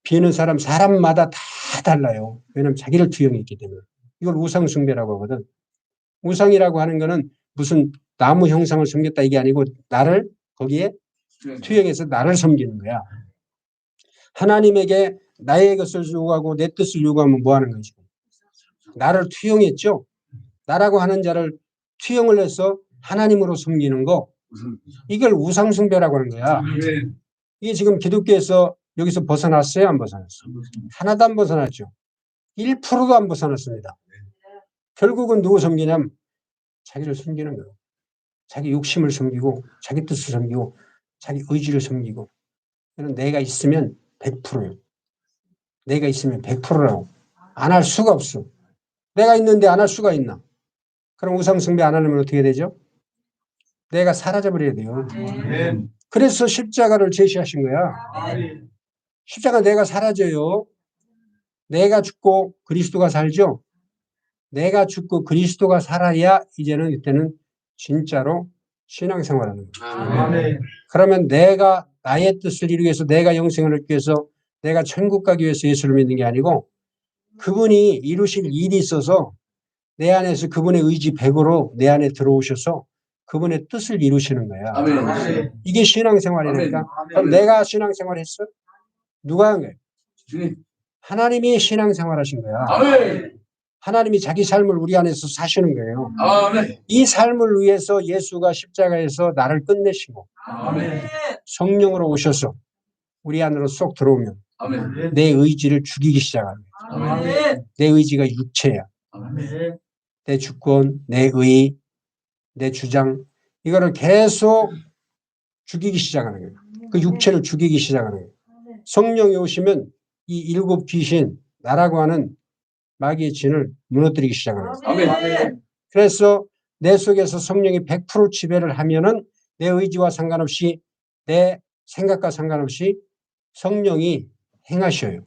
비는 사람마다 다 달라요. 왜냐하면 자기를 투영했기 때문에. 이걸 우상숭배라고 하거든. 우상이라고 하는 거는 무슨 나무 형상을 섬겼다 이게 아니고 나를 거기에 투영해서 나를 섬기는 거야. 하나님에게 나의 것을 요구하고 내 뜻을 요구하면 뭐 하는 거지? 나를 투영했죠. 나라고 하는 자를 투영을 해서 하나님으로 섬기는 거. 이걸 우상숭배라고 하는 거야. 이게 지금 기독교에서 여기서 벗어났어요? 안 벗어났어요? 하나도 안 벗어났죠. 1%도 안 벗어났습니다. 결국은 누구 섬기냐면 자기를 섬기는 거예요. 자기 욕심을 섬기고 자기 뜻을 섬기고 자기 의지를 섬기고 내가 있으면 100%예요. 내가 있으면 100%라고. 안 할 수가 없어. 내가 있는데 안 할 수가 있나? 그럼 우상숭배 안 하려면 어떻게 되죠? 내가 사라져버려야 돼요. 아멘. 그래서 십자가를 제시하신 거야. 아멘. 십자가 내가 사라져요. 내가 죽고 그리스도가 살죠. 내가 죽고 그리스도가 살아야 이제는 이때는 진짜로 신앙생활하는 거예요. 아멘. 그러면 내가 나의 뜻을 이루기 위해서 내가 영생을 얻기 위해서 내가 천국 가기 위해서 예수를 믿는 게 아니고 그분이 이루실 일이 있어서 내 안에서 그분의 의지 100으로 내 안에 들어오셔서 그분의 뜻을 이루시는 거야. 아멘. 이게 신앙생활이니까. 아멘. 그럼 내가 신앙생활 했어? 누가 한 거예요? 주님. 하나님이 신앙생활 하신 거야. 아멘. 하나님이 자기 삶을 우리 안에서 사시는 거예요. 아멘. 이 삶을 위해서 예수가 십자가에서 나를 끝내시고 아멘. 성령으로 오셔서 우리 안으로 쏙 들어오면 아멘. 내 의지를 죽이기 시작하는 거예요. 아멘. 내 의지가 육체야. 아멘. 내 주권, 내 의, 내 주장 이거를 계속 죽이기 시작하는 거예요. 그 육체를 죽이기 시작하는 거예요. 성령이 오시면 이 일곱 귀신, 나라고 하는 마귀의 진을 무너뜨리기 시작하는 거예요. 아멘. 그래서 내 속에서 성령이 100% 지배를 하면은 내 의지와 상관없이 내 생각과 상관없이 성령이 행하셔요.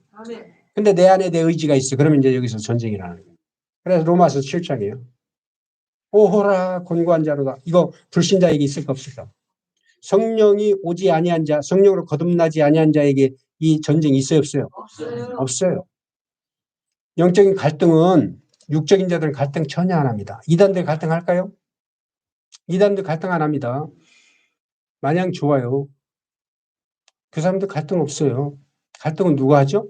근데 내 안에 내 의지가 있어. 그러면 이제 여기서 전쟁이 나는 거예요. 그래서 로마서 7장이에요. 오호라 곤고한 자로다. 이거 불신자에게 있을까 없을까? 성령이 오지 아니한 자, 성령으로 거듭나지 아니한 자에게 이 전쟁이 있어요, 없어요? 없어요. 영적인 갈등은 육적인 자들은 갈등 전혀 안 합니다. 이단들 갈등할까요? 이단들 갈등 안 합니다. 마냥 좋아요. 그 사람들 갈등 없어요. 갈등은 누가 하죠?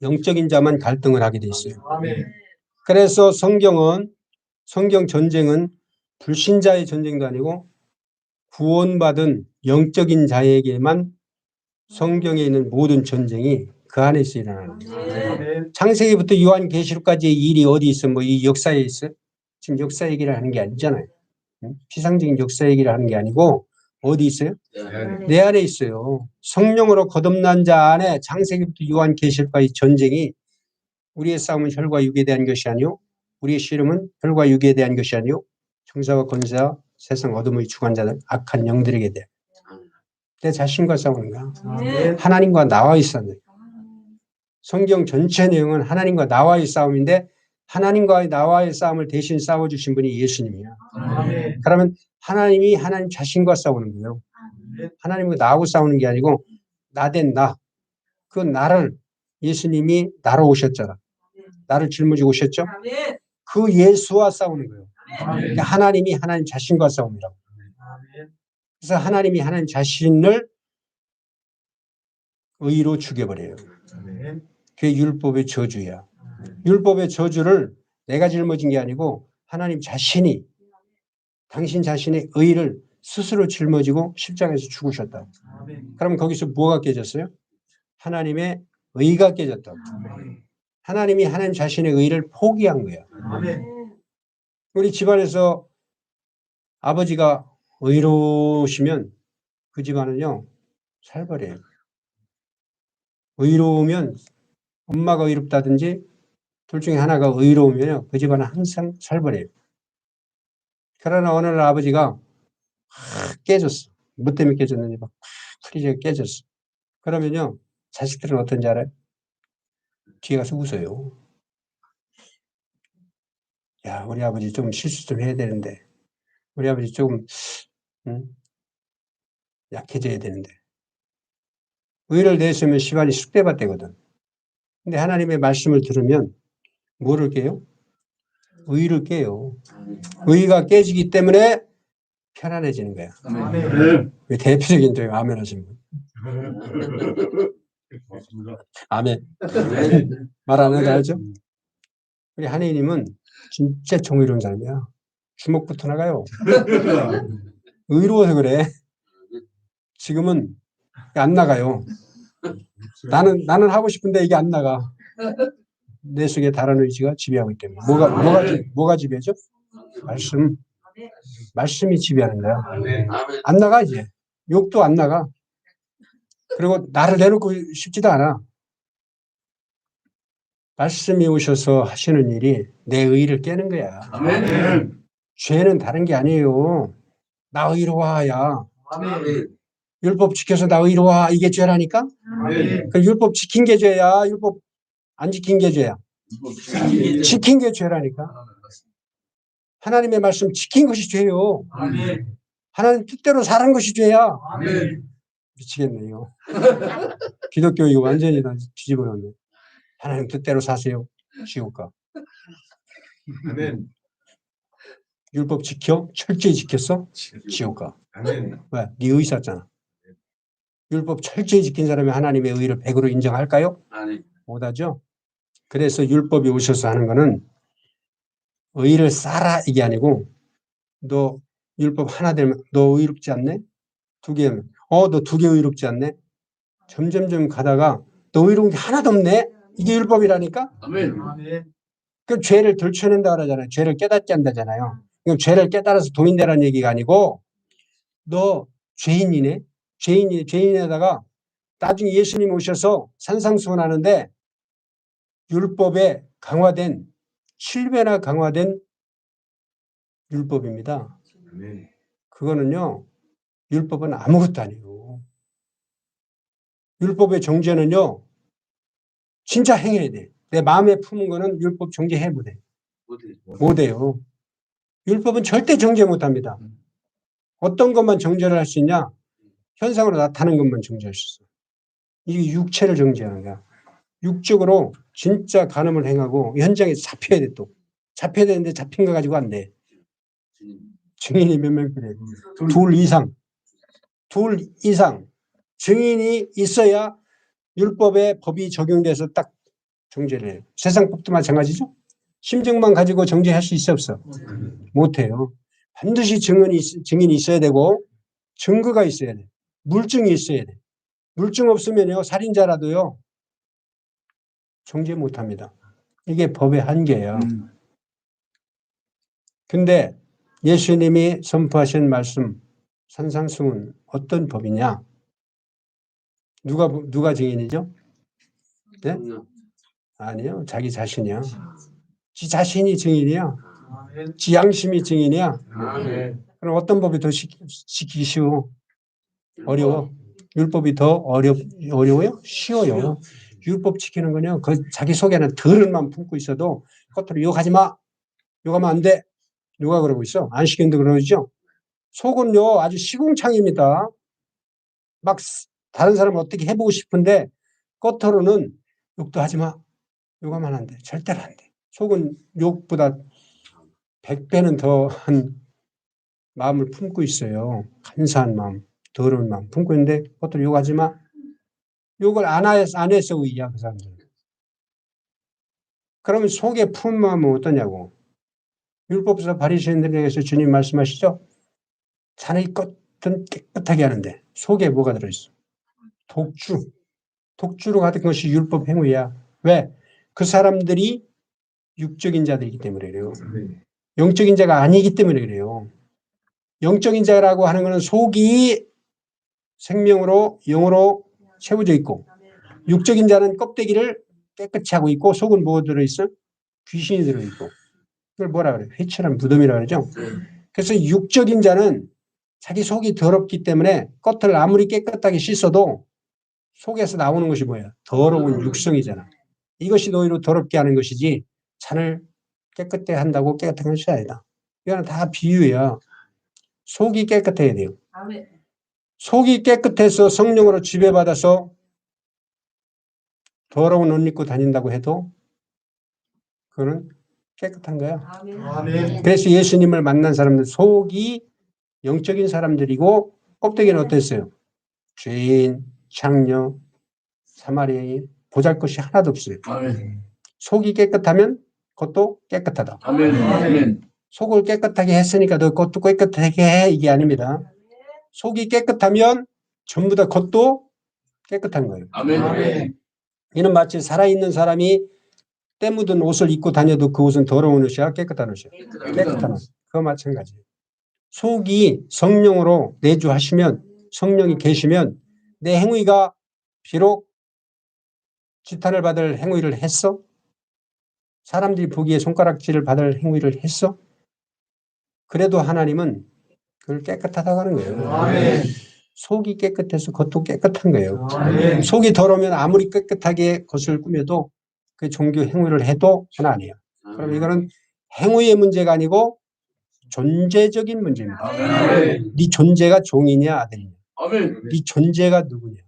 영적인 자만 갈등을 하게 돼 있어요. 그래서 성경 전쟁은 불신자의 전쟁도 아니고 구원받은 영적인 자에게만 성경에 있는 모든 전쟁이 그 안에서 일어나는 거예요. 창세기부터 요한계시록까지의 일이 어디 있어? 뭐 이 역사에 있어? 지금 역사 얘기를 하는 게 아니잖아요. 피상적인 역사 얘기를 하는 게 아니고 어디 있어요? 내 안에 있어요. 성령으로 거듭난 자 안에 창세기부터 요한계시록까지 전쟁이 우리의 싸움은 혈과 육에 대한 것이 아니요 우리의 씨름은 혈과 육에 대한 것이 아니요 형사와 권세와 세상 어둠의 주관자들 악한 영들에게 대해 내 자신과 싸우는 거야. 하나님과 나와의 싸움이에요. 성경 전체 내용은 하나님과 나와의 싸움인데 하나님과 나와의 싸움을 대신 싸워주신 분이 예수님이야. 그러면 하나님이 하나님 자신과 싸우는 거예요. 하나님과 나하고 싸우는 게 아니고 나 된 나. 그 나를 예수님이 나로 오셨잖아. 나를 짊어지고 오셨죠? 그 예수와 싸우는 거예요. 그러니까 하나님이 하나님 자신과 싸움이라고. 그래서 하나님이 하나님 자신을 의로 죽여버려요. 그게 율법의 저주야. 율법의 저주를 내가 짊어진 게 아니고 하나님 자신이 당신 자신의 의를 스스로 짊어지고 십자가에서 죽으셨다. 그럼 거기서 뭐가 깨졌어요? 하나님의 의가 깨졌다고. 하나님이 하나님 자신의 의를 포기한 거야. 우리 집안에서 아버지가 의로우시면 그 집안은요 살벌해요. 의로우면 엄마가 의롭다든지 둘 중에 하나가 의로우면 그 집안은 항상 살벌해요. 그러나 어느 날 아버지가 확 깨졌어. 뭐 때문에 깨졌는지 막 크리지가 깨졌어. 그러면요 자식들은 어떤지 알아요? 뒤에 가서 웃어요. 야 우리 아버지 좀 실수 좀 해야 되는데 우리 아버지 조금 약해져야 되는데 의를 내세우면 시간이 쑥대밭되거든. 근데 하나님의 말씀을 들으면 뭐를 깨요? 의를 깨요. 의가 깨지기 때문에 편안해지는 거야. 대표적인 저 아멘 하시는 분. 아멘. 말 안 해도 알죠? 우리 한혜님은 진짜 정의로운 사람이야. 주먹부터 나가요. 의로워서 그래. 지금은 안 나가요. 나는 하고 싶은데 이게 안 나가. 내 속에 다른 의지가 지배하기 때문에. 뭐가 지배죠? 말씀이 지배하는 거야. 안 나가 이제. 욕도 안 나가. 그리고 나를 내놓고 싶지도 않아. 말씀이 오셔서 하시는 일이 내 의를 깨는 거야. 죄는 다른 게 아니에요. 나 의로워야. 율법 지켜서 나 의로워. 이게 죄라니까? 그 율법 지킨 게 죄야. 율법 안 지킨 게 죄야. 지킨 게 죄라니까. 하나님의 말씀 지킨 것이 죄요. 하나님 뜻대로 살은 것이 죄야. 미치겠네요. 기독교 이거 완전히 다 뒤집어 놓네. 하나님 뜻대로 사세요. 지옥 가. 율법 지켜? 철저히 지켰어? 지옥 가. 왜? 네 의사잖아. 율법 철저히 지킨 사람이 하나님의 의를 100으로 인정할까요? 못하죠. 그래서 율법이 오셔서 하는 거는 의를 쌓아라 이게 아니고 너 율법 하나 되면 너 의롭지 않네? 2개면 너 2개 의롭지 않네? 점점점 가다가 너 의로운 게 하나도 없네? 이게 율법이라니까? 그 죄를 들춰낸다 그러잖아요. 죄를 깨닫게 한다잖아요. 그럼 죄를 깨달아서 도인되라는 얘기가 아니고 너 죄인이네? 죄인에다가 나중에 예수님 오셔서 산상수훈하는데 율법에 강화된 7배나 강화된 율법입니다. 그거는요. 율법은 아무것도 아니에요. 율법의 정죄는요. 진짜 행해야 돼. 내 마음에 품은 거는 율법 정죄해 못해. 못해요. 율법은 절대 정죄 못합니다. 어떤 것만 정죄를 할 수 있냐? 현상으로 나타나는 것만 정죄할 수 있어. 이게 육체를 정죄하는 거야. 육적으로 진짜 간음을 행하고 현장에 잡혀야 돼 또. 잡혀야 되는데 잡힌 거 가지고 안 돼. 증인이 몇 명 필요해? 둘 이상. 둘 이상. 증인이 있어야 율법의 법이 적용돼서 딱 정죄를 해요. 세상 법도 마찬가지죠. 심증만 가지고 정죄할 수 있어 없어? 못해요. 반드시 증인이 있어야 되고 증거가 있어야 돼. 물증이 있어야 돼. 물증 없으면요 살인자라도요 정죄 못합니다. 이게 법의 한계예요. 근데 예수님이 선포하신 말씀 산상수훈 어떤 법이냐? 누가 증인이죠? 네? 아니요. 자기 자신이야. 지 자신이 증인이야. 지 양심이 증인이야. 그럼 어떤 법이 더 지키기 쉬워? 어려워? 율법이 더 어려워요? 쉬워요. 율법 지키는 거냐? 자기 속에는 들은만 품고 있어도 겉으로 욕하지 마. 욕하면 안 돼. 누가 그러고 있어? 안식년도 그러죠? 속은요 아주 시궁창입니다. 막 다른 사람 어떻게 해보고 싶은데 겉으로는 욕도 하지 마. 욕하면 안 돼. 절대로 안 돼. 속은 욕보다 100배는 더한 마음을 품고 있어요. 간사한 마음, 더러운 마음 품고 있는데 겉으로 욕하지 마. 욕을 안 해서 의야 그 사람들. 그러면 속에 품 마음은 어떠냐고. 율법서 바리새인들에게서 주님 말씀하시죠. 자네 겉은 깨끗하게 하는데 속에 뭐가 들어있어? 독주로 가득 것이 율법 행위야. 왜? 그 사람들이 육적인 자들이기 때문에 그래요. 영적인 자가 아니기 때문에 그래요. 영적인 자라고 하는 것은 속이 생명으로 영으로 채워져 있고 육적인 자는 껍데기를 깨끗이 하고 있고 속은 뭐 들어있어? 귀신이 들어있고 그걸 뭐라 그래요? 회칠한 무덤이라 그러죠. 그래서 육적인 자는 자기 속이 더럽기 때문에 겉을 아무리 깨끗하게 씻어도 속에서 나오는 것이 뭐야? 더러운 육성이잖아. 이것이 너희로 더럽게 하는 것이지 잔을 깨끗하게 한다고 깨끗한 것이 아니다. 이거는 다 비유야. 속이 깨끗해야 돼요. 속이 깨끗해서 성령으로 지배받아서 더러운 옷 입고 다닌다고 해도 그거는 깨끗한 거야. 그래서 예수님을 만난 사람들 속이 영적인 사람들이고 껍데기는 어땠어요? 죄인, 창녀, 사마리아인 보잘것이 하나도 없어요. 속이 깨끗하면 그것도 깨끗하다. 속을 깨끗하게 했으니까 너 그것도 깨끗하게 해 이게 아닙니다. 속이 깨끗하면 전부 다 겉도 깨끗한 거예요. 이는 마치 살아있는 사람이 때 묻은 옷을 입고 다녀도 그 옷은 더러운 옷이야 깨끗한 옷이야. 깨끗한 옷. 그거 마찬가지예요. 속이 성령으로 내주하시면 성령이 계시면 내 행위가 비록 지탄을 받을 행위를 했어? 사람들이 보기에 손가락질을 받을 행위를 했어? 그래도 하나님은 그걸 깨끗하다고 하는 거예요. 속이 깨끗해서 겉도 깨끗한 거예요. 속이 더러우면 아무리 깨끗하게 겉을 꾸며도 그 종교 행위를 해도 그건 아니에요. 그럼 이거는 행위의 문제가 아니고 존재적인 문제입니다. 네 존재가 종이냐 아들이냐. 네 존재가 누구냐.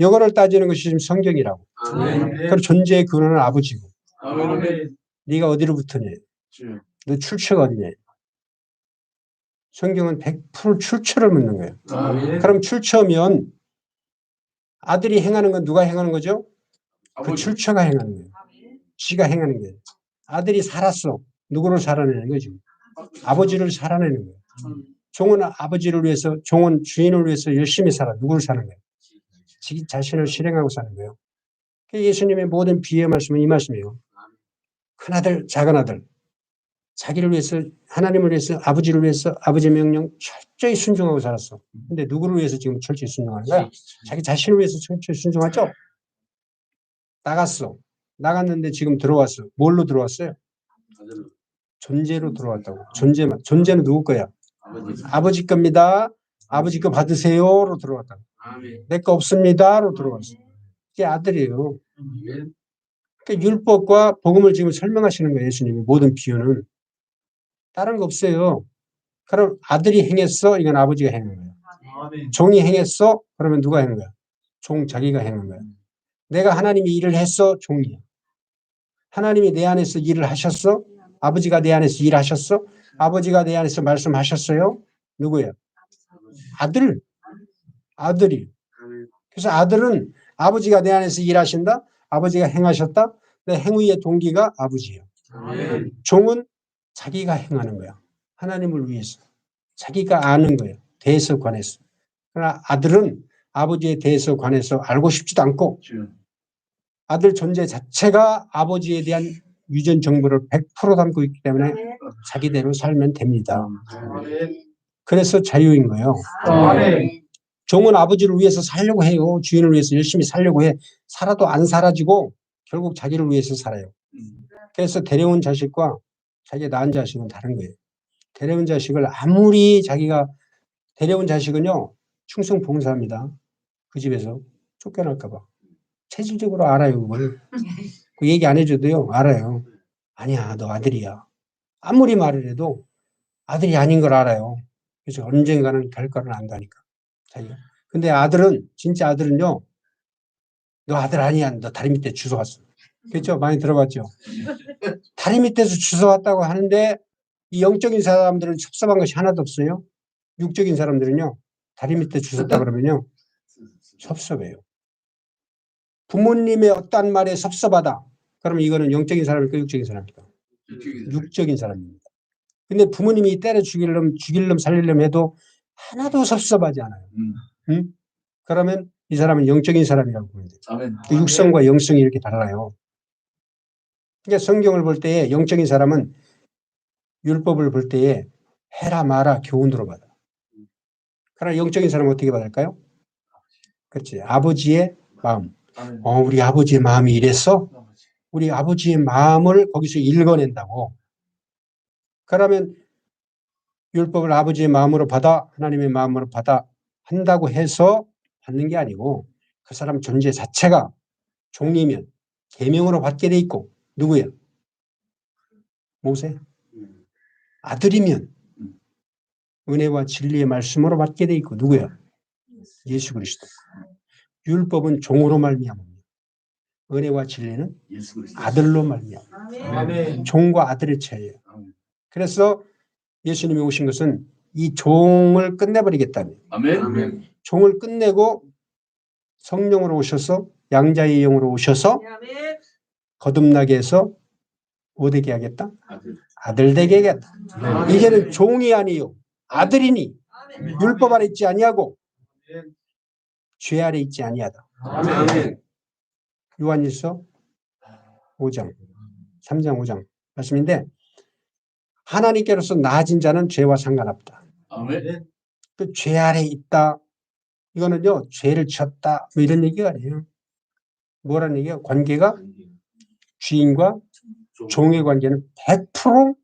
이거를 따지는 것이 지금 성경이라고. 그럼 존재의 근원은 아버지고. 네가 어디로 붙었냐. 너 출처가 어디냐. 성경은 100% 출처를 묻는 거예요. 그럼 출처면 아들이 행하는 건 누가 행하는 거죠? 그 출처가 행하는 거예요. 지가 행하는 거예요. 아들이 살았어. 누구를 살아내는 거지? 아버지를 살아내는 거예요. 종은 아버지를 위해서, 종은 주인을 위해서 열심히 살아. 누구를 사는 거예요? 자기 자신을 실행하고 사는 거예요. 예수님의 모든 비유의 말씀은 이 말씀이에요. 큰아들, 작은아들. 자기를 위해서, 하나님을 위해서, 아버지를 위해서 아버지의 명령 철저히 순종하고 살았어. 근데 누구를 위해서 지금 철저히 순종하는 거야? 자기 자신을 위해서 철저히 순종하죠? 나갔어. 나갔는데 지금 들어왔어. 뭘로 들어왔어요? 존재로 들어왔다고. 존재만. 존재는 누구 거야? 아버지 겁니다. 아버지 거 받으세요로 들어왔다고. 내 거 없습니다로 들어왔어. 이게 아들이에요. 그러니까 율법과 복음을 지금 설명하시는 거예요. 예수님이 모든 비유는. 다른 거 없어요. 그럼 아들이 행했어? 이건 아버지가 행한 거예요. 아멘. 종이 행했어? 그러면 누가 행한 거야? 종 자기가 행한 거야. 내가 하나님이 일을 했어? 종이야. 하나님이 내 안에서 일을 하셨어? 아버지가 내 안에서 일하셨어? 아버지가 내 안에서 말씀하셨어요? 누구예요? 아들. 아들이. 그래서 아들은 아버지가 내 안에서 일하신다? 아버지가 행하셨다? 내 행위의 동기가 아버지예요. 아멘. 종은 자기가 행하는 거야. 하나님을 위해서. 자기가 아는 거예요. 대해서 관해서. 그러나 아들은 아버지에 대해서 관해서 알고 싶지도 않고 아들 존재 자체가 아버지에 대한 유전 정보를 100% 담고 있기 때문에 자기대로 살면 됩니다. 아멘. 그래서 자유인 거예요. 아멘. 종은 아버지를 위해서 살려고 해요. 주인을 위해서 열심히 살려고 해. 살아도 안 사라지고 결국 자기를 위해서 살아요. 그래서 데려온 자식과 자기가 낳은 자식은 다른 거예요. 데려온 자식을 아무리 자기가 데려온 자식은요. 충성 봉사합니다. 그 집에서 쫓겨날까 봐. 체질적으로 알아요. 그걸. 그 얘기 안 해줘도요. 알아요. 아니야. 너 아들이야. 아무리 말을 해도 아들이 아닌 걸 알아요. 그래서 언젠가는 결과를 안다니까. 자기가. 근데 아들은 진짜 아들은요. 너 아들 아니야. 너 다리 밑에 주워왔어. 그렇죠? 많이 들어봤죠? 다리 밑에서 주워왔다고 하는데 이 영적인 사람들은 섭섭한 것이 하나도 없어요. 육적인 사람들은요. 다리 밑에 주웠다 그러면요. 섭섭해요. 부모님의 어떤 말에 섭섭하다. 그러면 이거는 영적인 사람일까 육적인 사람일까? 육적인 사람입니다. 근데 부모님이 때려 죽일름 살릴름 해도 하나도 섭섭하지 않아요. 응? 그러면 이 사람은 영적인 사람이라고 보면 돼요. 아멘. 그 육성과 영성이 이렇게 달라요. 그러니까 성경을 볼 때에 영적인 사람은 율법을 볼 때에 해라 마라 교훈으로 받아. 그러나 영적인 사람은 어떻게 받을까요? 그렇지. 아버지의 마음. 아멘. 우리 아버지의 마음이 이랬어? 우리 아버지의 마음을 거기서 읽어낸다고. 그러면 율법을 아버지의 마음으로 받아 하나님의 마음으로 받아 한다고 해서 받는 게 아니고 그 사람 존재 자체가 종이면 계명으로 받게 돼 있고 누구예요? 모세. 아들이면 은혜와 진리의 말씀으로 받게 돼 있고 누구예요? 예수 그리스도. 율법은 종으로 말미암습니다. 은혜와 진리는 아들로 말미암습니다. 아멘. 종과 아들의 차이예요. 그래서 예수님이 오신 것은 이 종을 끝내버리겠다는 아멘. 아멘. 종을 끝내고 성령으로 오셔서 양자의 영으로 오셔서 거듭나게 해서 뭐 되게 하겠다? 아들 되게 하겠다. 아멘. 이제는 종이 아니요 아들이니 율법 아래 있지 아니하고 죄 아래 있지 아니하다. 아멘. 요한일서 5장 3장 5장 말씀인데 하나님께로서 나아진 자는 죄와 상관없다. 아멘. 그 죄 아래 있다. 이거는요 죄를 지었다 뭐 이런 얘기가 아니에요. 뭐라는 얘기야? 관계가 주인과 종의 관계는 100%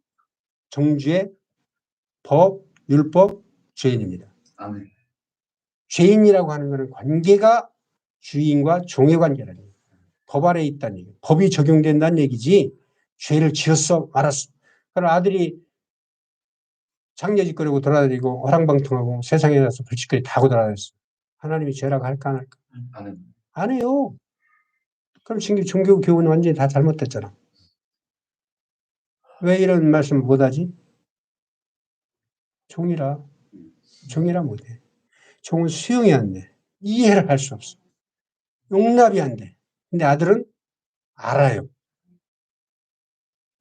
정죄, 법, 율법, 죄인입니다. 아멘. 죄인이라고 하는 것은 관계가 주인과 종의 관계라는 얘기예요. 법 아래에 있다는 얘기예요. 법이 적용된다는 얘기지 죄를 지었어 말았어. 그럼 아들이 장례짓거리고 돌아다니고 허랑방통하고 세상에 나서 불치거리 다 하고 돌아다녔어. 하나님이 죄라고 할까 안 할까? 아멘. 안 해요. 그럼 종교 교훈은 완전히 다 잘못됐잖아. 왜 이런 말씀을 못하지? 종이라 못해. 종은 수용이 안 돼. 이해를 할 수 없어. 용납이 안 돼. 근데 아들은 알아요.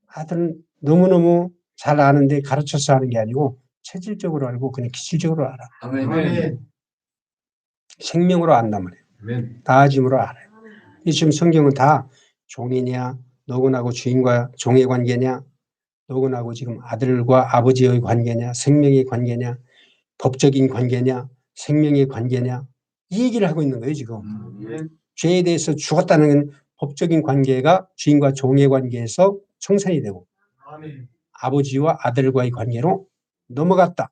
아들은 너무너무 잘 아는데 가르쳐서 하는 게 아니고 체질적으로 알고 그냥 기질적으로 알아. 아멘. 생명으로 안단 말이에요. 아멘. 나아짐으로 알아요. 이 지금 성경은 다 종이냐, 너구나고 주인과 종의 관계냐, 너구나고 지금 아들과 아버지의 관계냐, 생명의 관계냐, 법적인 관계냐, 생명의 관계냐 이 얘기를 하고 있는 거예요 지금. 죄에 대해서 죽었다는 건 법적인 관계가 주인과 종의 관계에서 청산이 되고 아멘. 아버지와 아들과의 관계로 넘어갔다.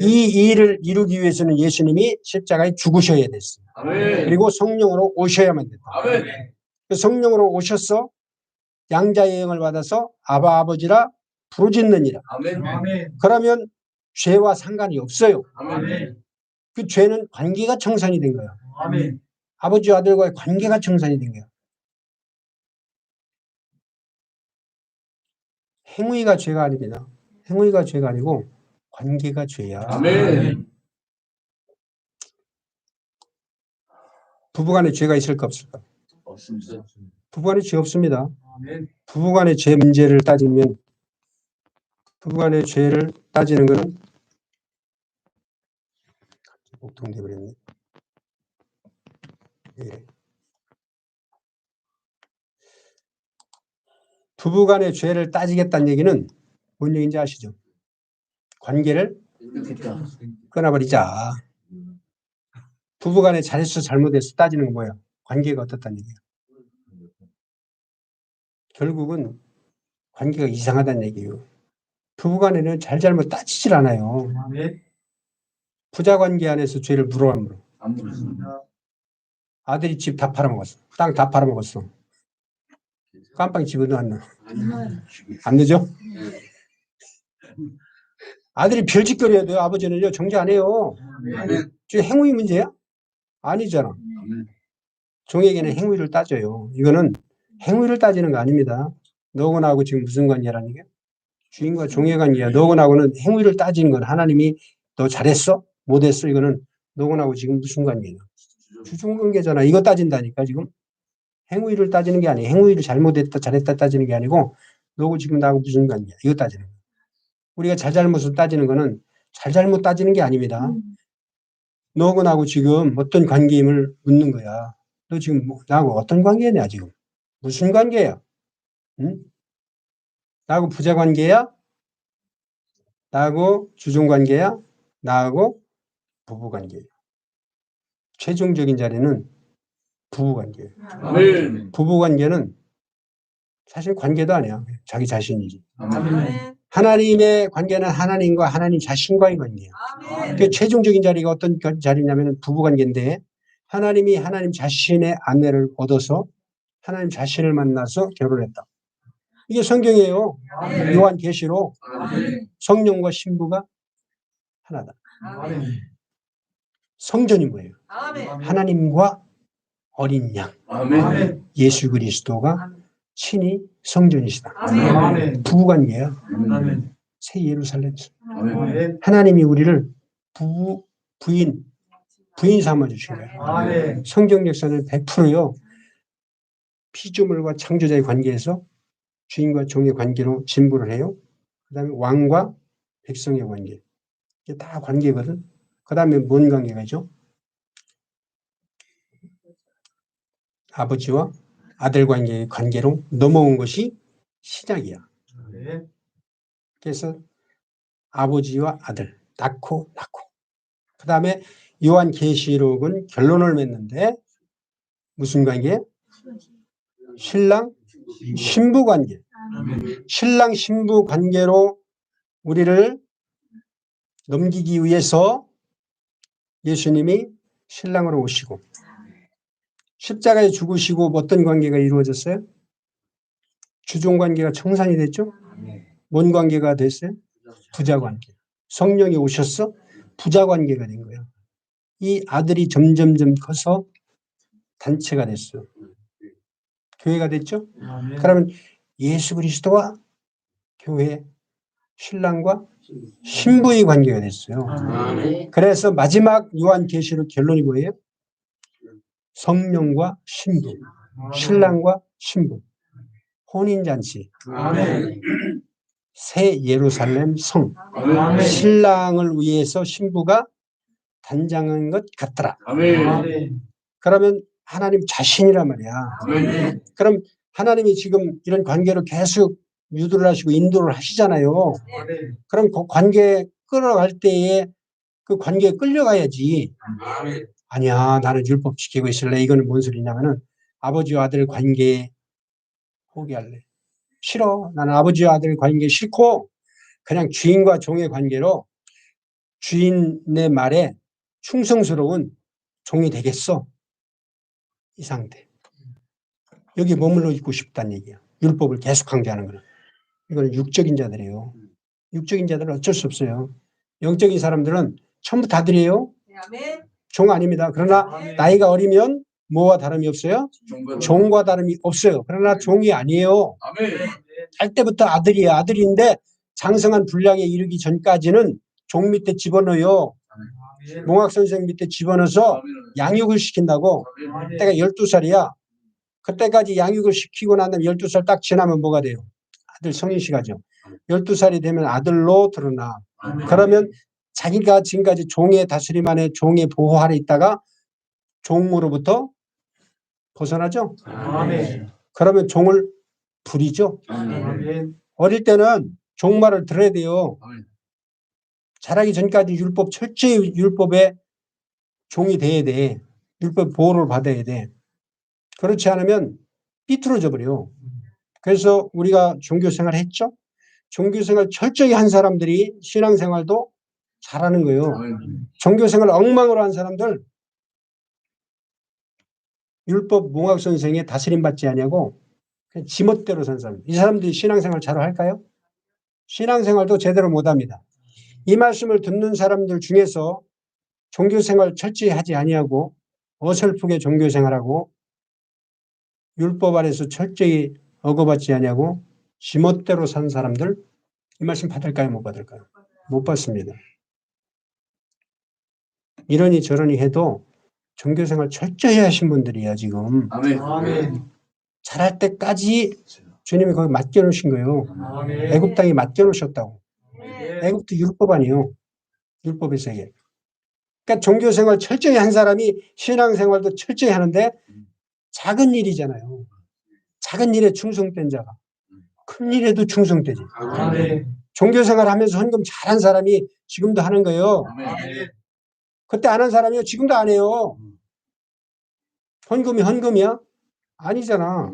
이 일을 이루기 위해서는 예수님이 십자가에 죽으셔야 됐어요. 아멘. 그리고 성령으로 오셔야만 됐다. 아멘. 그 성령으로 오셔서 양자의 영을 받아서 아바 아버지라 부르짖느니라. 아멘. 아멘. 그러면 죄와 상관이 없어요. 아멘. 그 죄는 관계가 청산이 된 거예요. 아멘. 아버지와 아들과의 관계가 청산이 된 거예요. 행위가 죄가 아닙니다. 행위가 죄가 아니고 관계가 죄야. 아멘. 부부간에 죄가 있을까 없을까? 없습니다. 부부간에 죄 없습니다. 아멘. 부부간의 죄 문제를 따지면 부부간의 죄를 따지는 것은 복통돼 버렸네. 예. 부부간의 죄를 따지겠다는 얘기는 뭔 얘기인지 아시죠? 관계를 됐다. 끊어버리자. 부부간에 잘했어 잘못했어 따지는 건 뭐야? 관계가 어떻다는 얘기야. 결국은 관계가 이상하다는 얘기예요. 부부간에는 잘잘못 따지질 않아요. 아멘. 부자관계 안에서 죄를 물어 안 물어? 안 부르습니다. 아들이 집 다 팔아먹었어. 땅 다 팔아먹었어. 깜빵 집어도 안 넣어. 안 넣죠? 아들이 별짓거리해야 돼요. 아버지는요 정죄 안 해요. 아멘. 지금 행위 문제야? 아니잖아. 아멘. 종에게는 행위를 따져요. 이거는 행위를 따지는 거 아닙니다. 너하고 나하고 지금 무슨 관계라는 얘기야? 주인과 종의 관계야. 너하고 나하고는 행위를 따지는 건 하나님이 너 잘했어? 못했어? 이거는 너하고 나하고 지금 무슨 관계야? 주종관계잖아. 이거 따진다니까 지금. 행위를 따지는 게 아니에요. 행위를 잘못했다 잘했다 따지는 게 아니고 너하고 지금 나하고 무슨 관계야? 이거 따지는 거야. 우리가 잘잘못을 따지는 거는 잘잘못 따지는 게 아닙니다. 너하고 나하고 지금 어떤 관계임을 묻는 거야. 너 지금 나하고 어떤 관계냐 지금? 무슨 관계야? 응? 나하고 부자 관계야? 나하고 주종 관계야? 나하고 부부 관계야. 최종적인 자리는 부부 관계예요. 아멘. 부부 관계는 사실 관계도 아니야. 자기 자신이지. 아멘. 하나님의 관계는 하나님과 하나님 자신과의 관계야. 그 최종적인 자리가 어떤 자리냐면 부부 관계인데 하나님이 하나님 자신의 아내를 얻어서 하나님 자신을 만나서 결혼했다. 이게 성경이에요. 아멘. 요한계시록 아멘. 성령과 신부가 하나다. 아멘. 성전이 뭐예요? 아멘. 하나님과 어린 양 아멘. 예수 그리스도가 친히 성전이시다. 아멘. 부부관계야. 아멘. 새 예루살렘. 아멘. 하나님이 우리를 부인 삼아 주신 거예요. 아멘. 성경 역사는 100%요. 피조물과 창조자의 관계에서 주인과 종의 관계로 진부를 해요. 그다음에 왕과 백성의 관계. 이게 다 관계거든. 그다음에 뭔 관계가 있죠? 아버지와 아들 관계의 관계로 넘어온 것이 신약이야. 아멘. 그래서 아버지와 아들 낳고. 그다음에 요한계시록은 결론을 맺는데 무슨 관계? 신랑 신부 관계. 아멘. 신랑 신부 관계로 우리를 넘기기 위해서 예수님이 신랑으로 오시고 십자가에 죽으시고 어떤 관계가 이루어졌어요? 주종 관계가 청산이 됐죠? 뭔 관계가 됐어요? 부자 관계. 성령이 오셨어? 부자 관계가 된 거예요. 이 아들이 점점점 커서 단체가 됐어요. 교회가 됐죠? 아멘. 그러면 예수 그리스도와 교회, 신랑과 신부의 관계가 됐어요. 아멘. 그래서 마지막 요한계시록 결론이 뭐예요? 성령과 신부, 신랑과 신부, 혼인잔치, 아멘. 새 예루살렘 성, 아멘. 신랑을 위해서 신부가 단장한 것 같더라. 아멘. 그러면 하나님 자신이란 말이야. 아멘. 그럼 하나님이 지금 이런 관계로 계속 유도를 하시고 인도를 하시잖아요. 아멘. 그럼 그 관계 끌어갈 때에 그 관계에 끌려가야지. 아멘. 아니야, 나는 율법 지키고 있을래. 이거는 뭔 소리냐면은 아버지와 아들 관계 포기할래. 싫어. 나는 아버지와 아들 관계 싫고 그냥 주인과 종의 관계로 주인의 말에 충성스러운 종이 되겠어. 이 상태. 여기 머물러 있고 싶다는 얘기야. 율법을 계속 강조하는 거는. 이거는 육적인 자들이에요. 육적인 자들은 어쩔 수 없어요. 영적인 사람들은 처음부터 아들이에요. 아멘. 종 아닙니다. 그러나 나이가 어리면 뭐와 다름이 없어요? 종과 다름이 없어요. 그러나 종이 아니에요. 할 때부터 아들이에요. 아들인데 장성한 분량에 이르기 전까지는 종 밑에 집어넣어요. 몽학선생 밑에 집어넣어서 양육을 시킨다고. 그때가 12살이야. 그때까지 양육을 시키고 난 다음에 12살 딱 지나면 뭐가 돼요? 아들 성인식 하죠. 12살이 되면 아들로 드러나. 그러면 자기가 지금까지 종의 다스림 안에 종의 보호 아래 있다가 종으로부터 벗어나죠. 아멘. 그러면 종을 부리죠. 아멘. 어릴 때는 종 말을 들어야 돼요. 자라기 전까지 철저히 율법의 종이 돼야 돼. 율법 보호를 받아야 돼. 그렇지 않으면 삐뚤어져 버려요. 그래서 우리가 종교생활 했죠. 종교생활 철저히 한 사람들이 신앙생활도 잘하는 거예요. 종교생활 엉망으로 한 사람들 율법 몽학 선생의 다스림 받지 아니하고 그냥 지멋대로 산 사람. 이 사람들이 신앙생활 잘 할까요? 신앙생활도 제대로 못합니다. 이 말씀을 듣는 사람들 중에서 종교생활 철저히 하지 아니하고 어설프게 종교생활하고 율법 아래서 철저히 어거받지 아니하고 지멋대로 산 사람들 이 말씀 받을까요? 못 받을까요? 못 받습니다. 이러니 저러니 해도 종교생활 철저히 하신 분들이야 지금. 아멘. 잘할 때까지 주님이 거기 맡겨놓으신 거예요. 아멘. 애굽 땅에 맡겨놓으셨다고. 아멘. 애굽도 율법 아니에요. 율법의 세계. 그러니까 종교생활 철저히 한 사람이 신앙생활도 철저히 하는데 작은 일이잖아요. 작은 일에 충성된 자가 큰 일에도 충성되지. 아멘. 종교생활 하면서 헌금 잘한 사람이 지금도 하는 거예요. 아멘. 그때 안 한 사람이요. 지금도 안 해요. 헌금이 헌금이야? 아니잖아.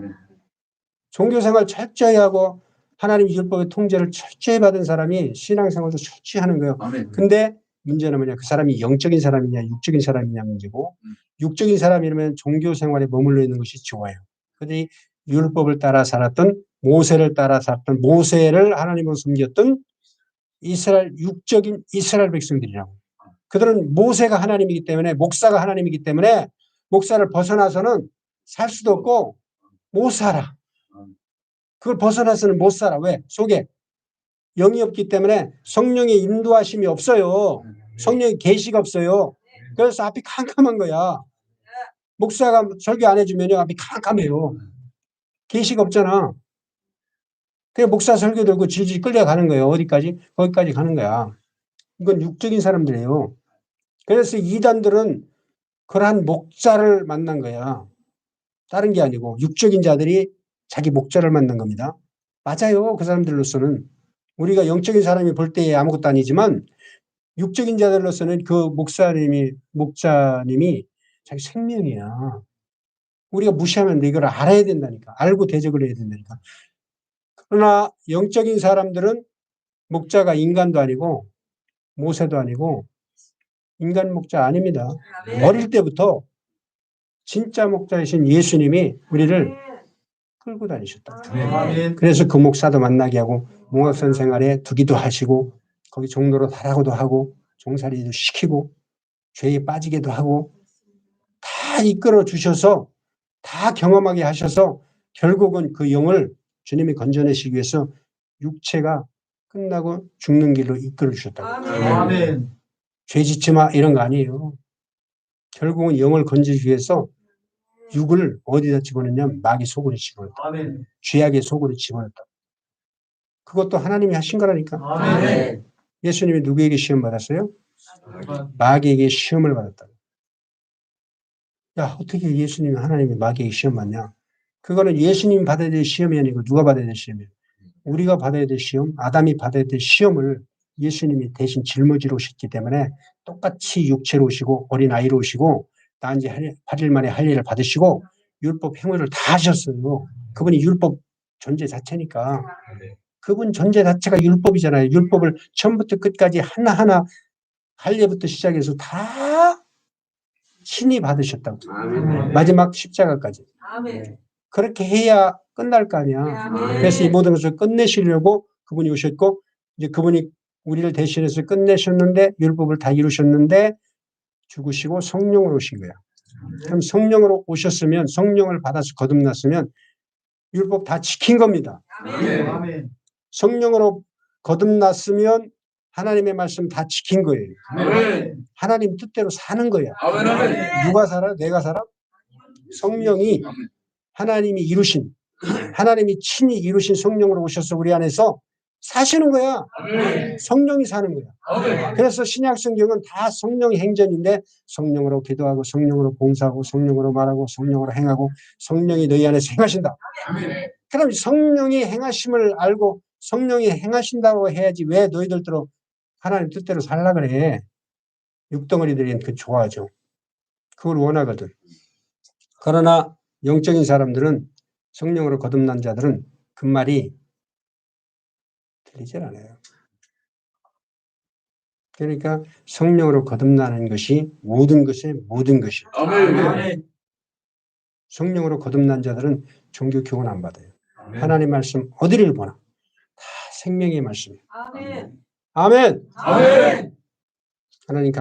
종교생활 철저히 하고 하나님 율법의 통제를 철저히 받은 사람이 신앙생활도 철저히 하는 거예요. 근데 문제는 뭐냐? 그 사람이 영적인 사람이냐 육적인 사람이냐 문제고 육적인 사람이라면 종교생활에 머물러 있는 것이 좋아요. 그들이 율법을 따라 살았던 모세를 따라 살았던 모세를 하나님으로 섬겼던 이스라엘 육적인 이스라엘 백성들이라고. 그들은 모세가 하나님이기 때문에 목사가 하나님이기 때문에 목사를 벗어나서는 살 수도 없고 못 살아. 그걸 벗어나서는 못 살아. 왜? 속에 영이 없기 때문에 성령의 인도하심이 없어요. 성령의 계시가 없어요. 그래서 앞이 캄캄한 거야. 목사가 설교 안 해주면 앞이 캄캄해요. 계시가 없잖아. 그냥 목사 설교 들고 질질 끌려가는 거예요. 어디까지? 거기까지 가는 거야. 이건 육적인 사람들이에요. 그래서 이단들은 그러한 목자를 만난 거야. 다른 게 아니고 육적인 자들이 자기 목자를 만난 겁니다. 맞아요. 그 사람들로서는. 우리가 영적인 사람이 볼 때에 아무것도 아니지만 육적인 자들로서는 그 목자님이 자기 생명이야. 우리가 무시하면 이걸 알아야 된다니까. 알고 대적을 해야 된다니까. 그러나 영적인 사람들은 목자가 인간도 아니고 모세도 아니고 인간 목자 아닙니다. 어릴 때부터 진짜 목자이신 예수님이 우리를 끌고 다니셨다. 아멘. 그래서 그 목사도 만나게 하고 몽학선 생활에 두기도 하시고 거기 종로로 달라고도 하고 종살이도 시키고 죄에 빠지게도 하고 다 이끌어 주셔서 다 경험하게 하셔서 결국은 그 영을 주님이 건져내시기 위해서 육체가 끝나고 죽는 길로 이끌어 주셨다고. 아멘. 죄 짓지 마 이런 거 아니에요. 결국은 영을 건지기 위해서 육을 어디다 집어넣냐면 마귀 속으로 집어넣었다. 아멘. 죄악의 속으로 집어넣었다. 그것도 하나님이 하신 거라니까. 아멘. 예수님이 누구에게 시험 받았어요? 마귀에게 시험을 받았다. 야, 어떻게 예수님이 하나님이 마귀에게 시험 받냐? 그거는 예수님이 받아야 될 시험이 아니고 누가 받아야 될 시험이에요? 우리가 받아야 될 시험, 아담이 받아야 될 시험을 예수님이 대신 짊어지러 오셨기 때문에 똑같이 육체로 오시고 어린아이로 오시고 단지 8일 만에 할 일을 받으시고 율법 행위를 다 하셨어요. 그분이 율법 존재 자체니까. 그분 존재 자체가 율법이잖아요. 율법을 처음부터 끝까지 하나하나 할례부터 시작해서 다 신이 받으셨다고. 아멘. 마지막 십자가까지. 아멘. 그렇게 해야 끝날 거 아니야. 아멘. 그래서 이 모든 것을 끝내시려고 그분이 오셨고 이제 그분이 우리를 대신해서 끝내셨는데 율법을 다 이루셨는데 죽으시고 성령으로 오신 거야. 그럼 성령으로 오셨으면 성령을 받아서 거듭났으면 율법 다 지킨 겁니다. 아멘. 아멘. 성령으로 거듭났으면 하나님의 말씀 다 지킨 거예요. 아멘. 하나님 뜻대로 사는 거야. 아멘. 누가 살아? 내가 살아? 성령이 하나님이 이루신 하나님이 친히 이루신 성령으로 오셔서 우리 안에서 사시는 거야. 아멘. 성령이 사는 거야. 아멘. 그래서 신약 성경은 다 성령의 행전인데 성령으로 기도하고 성령으로 봉사하고 성령으로 말하고 성령으로 행하고 성령이 너희 안에서 행하신다. 아멘. 그럼 성령이 행하심을 알고 성령이 행하신다고 해야지 왜 너희들대로 하나님 뜻대로 살라 그래. 육덩어리들은 그 좋아하죠. 그걸 원하거든. 그러나 영적인 사람들은 성령으로 거듭난 자들은 그 말이 들리질 않아요. 그러니까 성령으로 거듭나는 것이 모든 것의 모든 것이에요. 아멘. 성령으로 거듭난 자들은 종교 교훈 안 받아요. 하나님 말씀 어디를 보나 다 생명의 말씀이에요. 아멘. 아멘. 아멘. 하나님